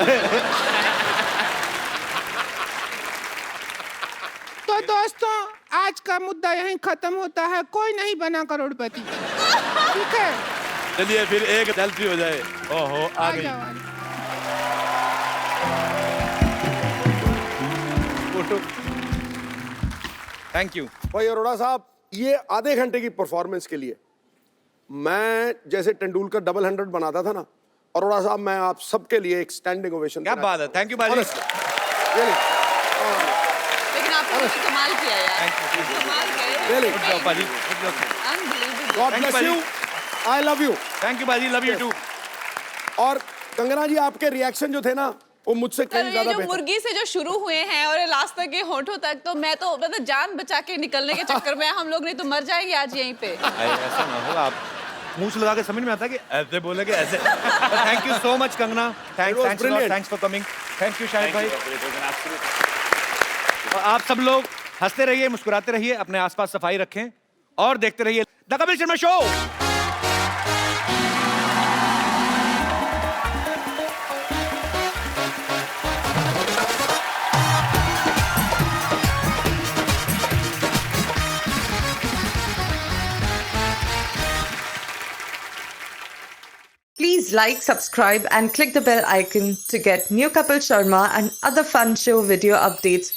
तो दोस्तों, आज का मुद्दा यहीं खत्म होता है, कोई नहीं बना करोड़पति। ठीक है, चलिए फिर एक सेल्फी हो जाए। ओहो, आ गई जाओ, आ जाओ। फोटो। Thank you. भाई अरोड़ा साहब, ये आधे घंटे की परफॉर्मेंस के लिए मैं जैसे तेंदुलकर डबल 100 बनाता था ना, अरोड़ा साहब मैं आप सबके लिए एक स्टैंडिंग ओवेशन। क्या बात है, थैंक यू बाजी। लेकिन आपने तो कमाल किया यार, कमाल Really? Good job, बाजी। Unbelievable. God Thank you, bless you, I love you. Thank you बाजी, लव यू टू। और कंगना जी, आपके रिएक्शन जो थे ना, वो मुझसे कहीं ये ज्यादा जो बेहतर। मुर्गी से जो शुरू हुए हैं और लास्ट तक के होठों तक, तो मैं तो मतलब जान बचा के निकलने के चक्कर में हम लोग नहीं तो मर जाएंगे आज यहीं पे। ऐसा ना हो, आप मुंह से लगा के समझ में आता कि ऐसे बोलेगे ऐसे। Thank you so much Kangana, thanks for coming. Thank you Shahid भाई। और आप सब लोग हंसते रहिए, मुस्कुराते रहिए, अपने आसपास सफाई रखें और देखते रहिए the Kapil Sharma show. Please like, subscribe and click the bell icon to get new Kapil Sharma and other fun show video updates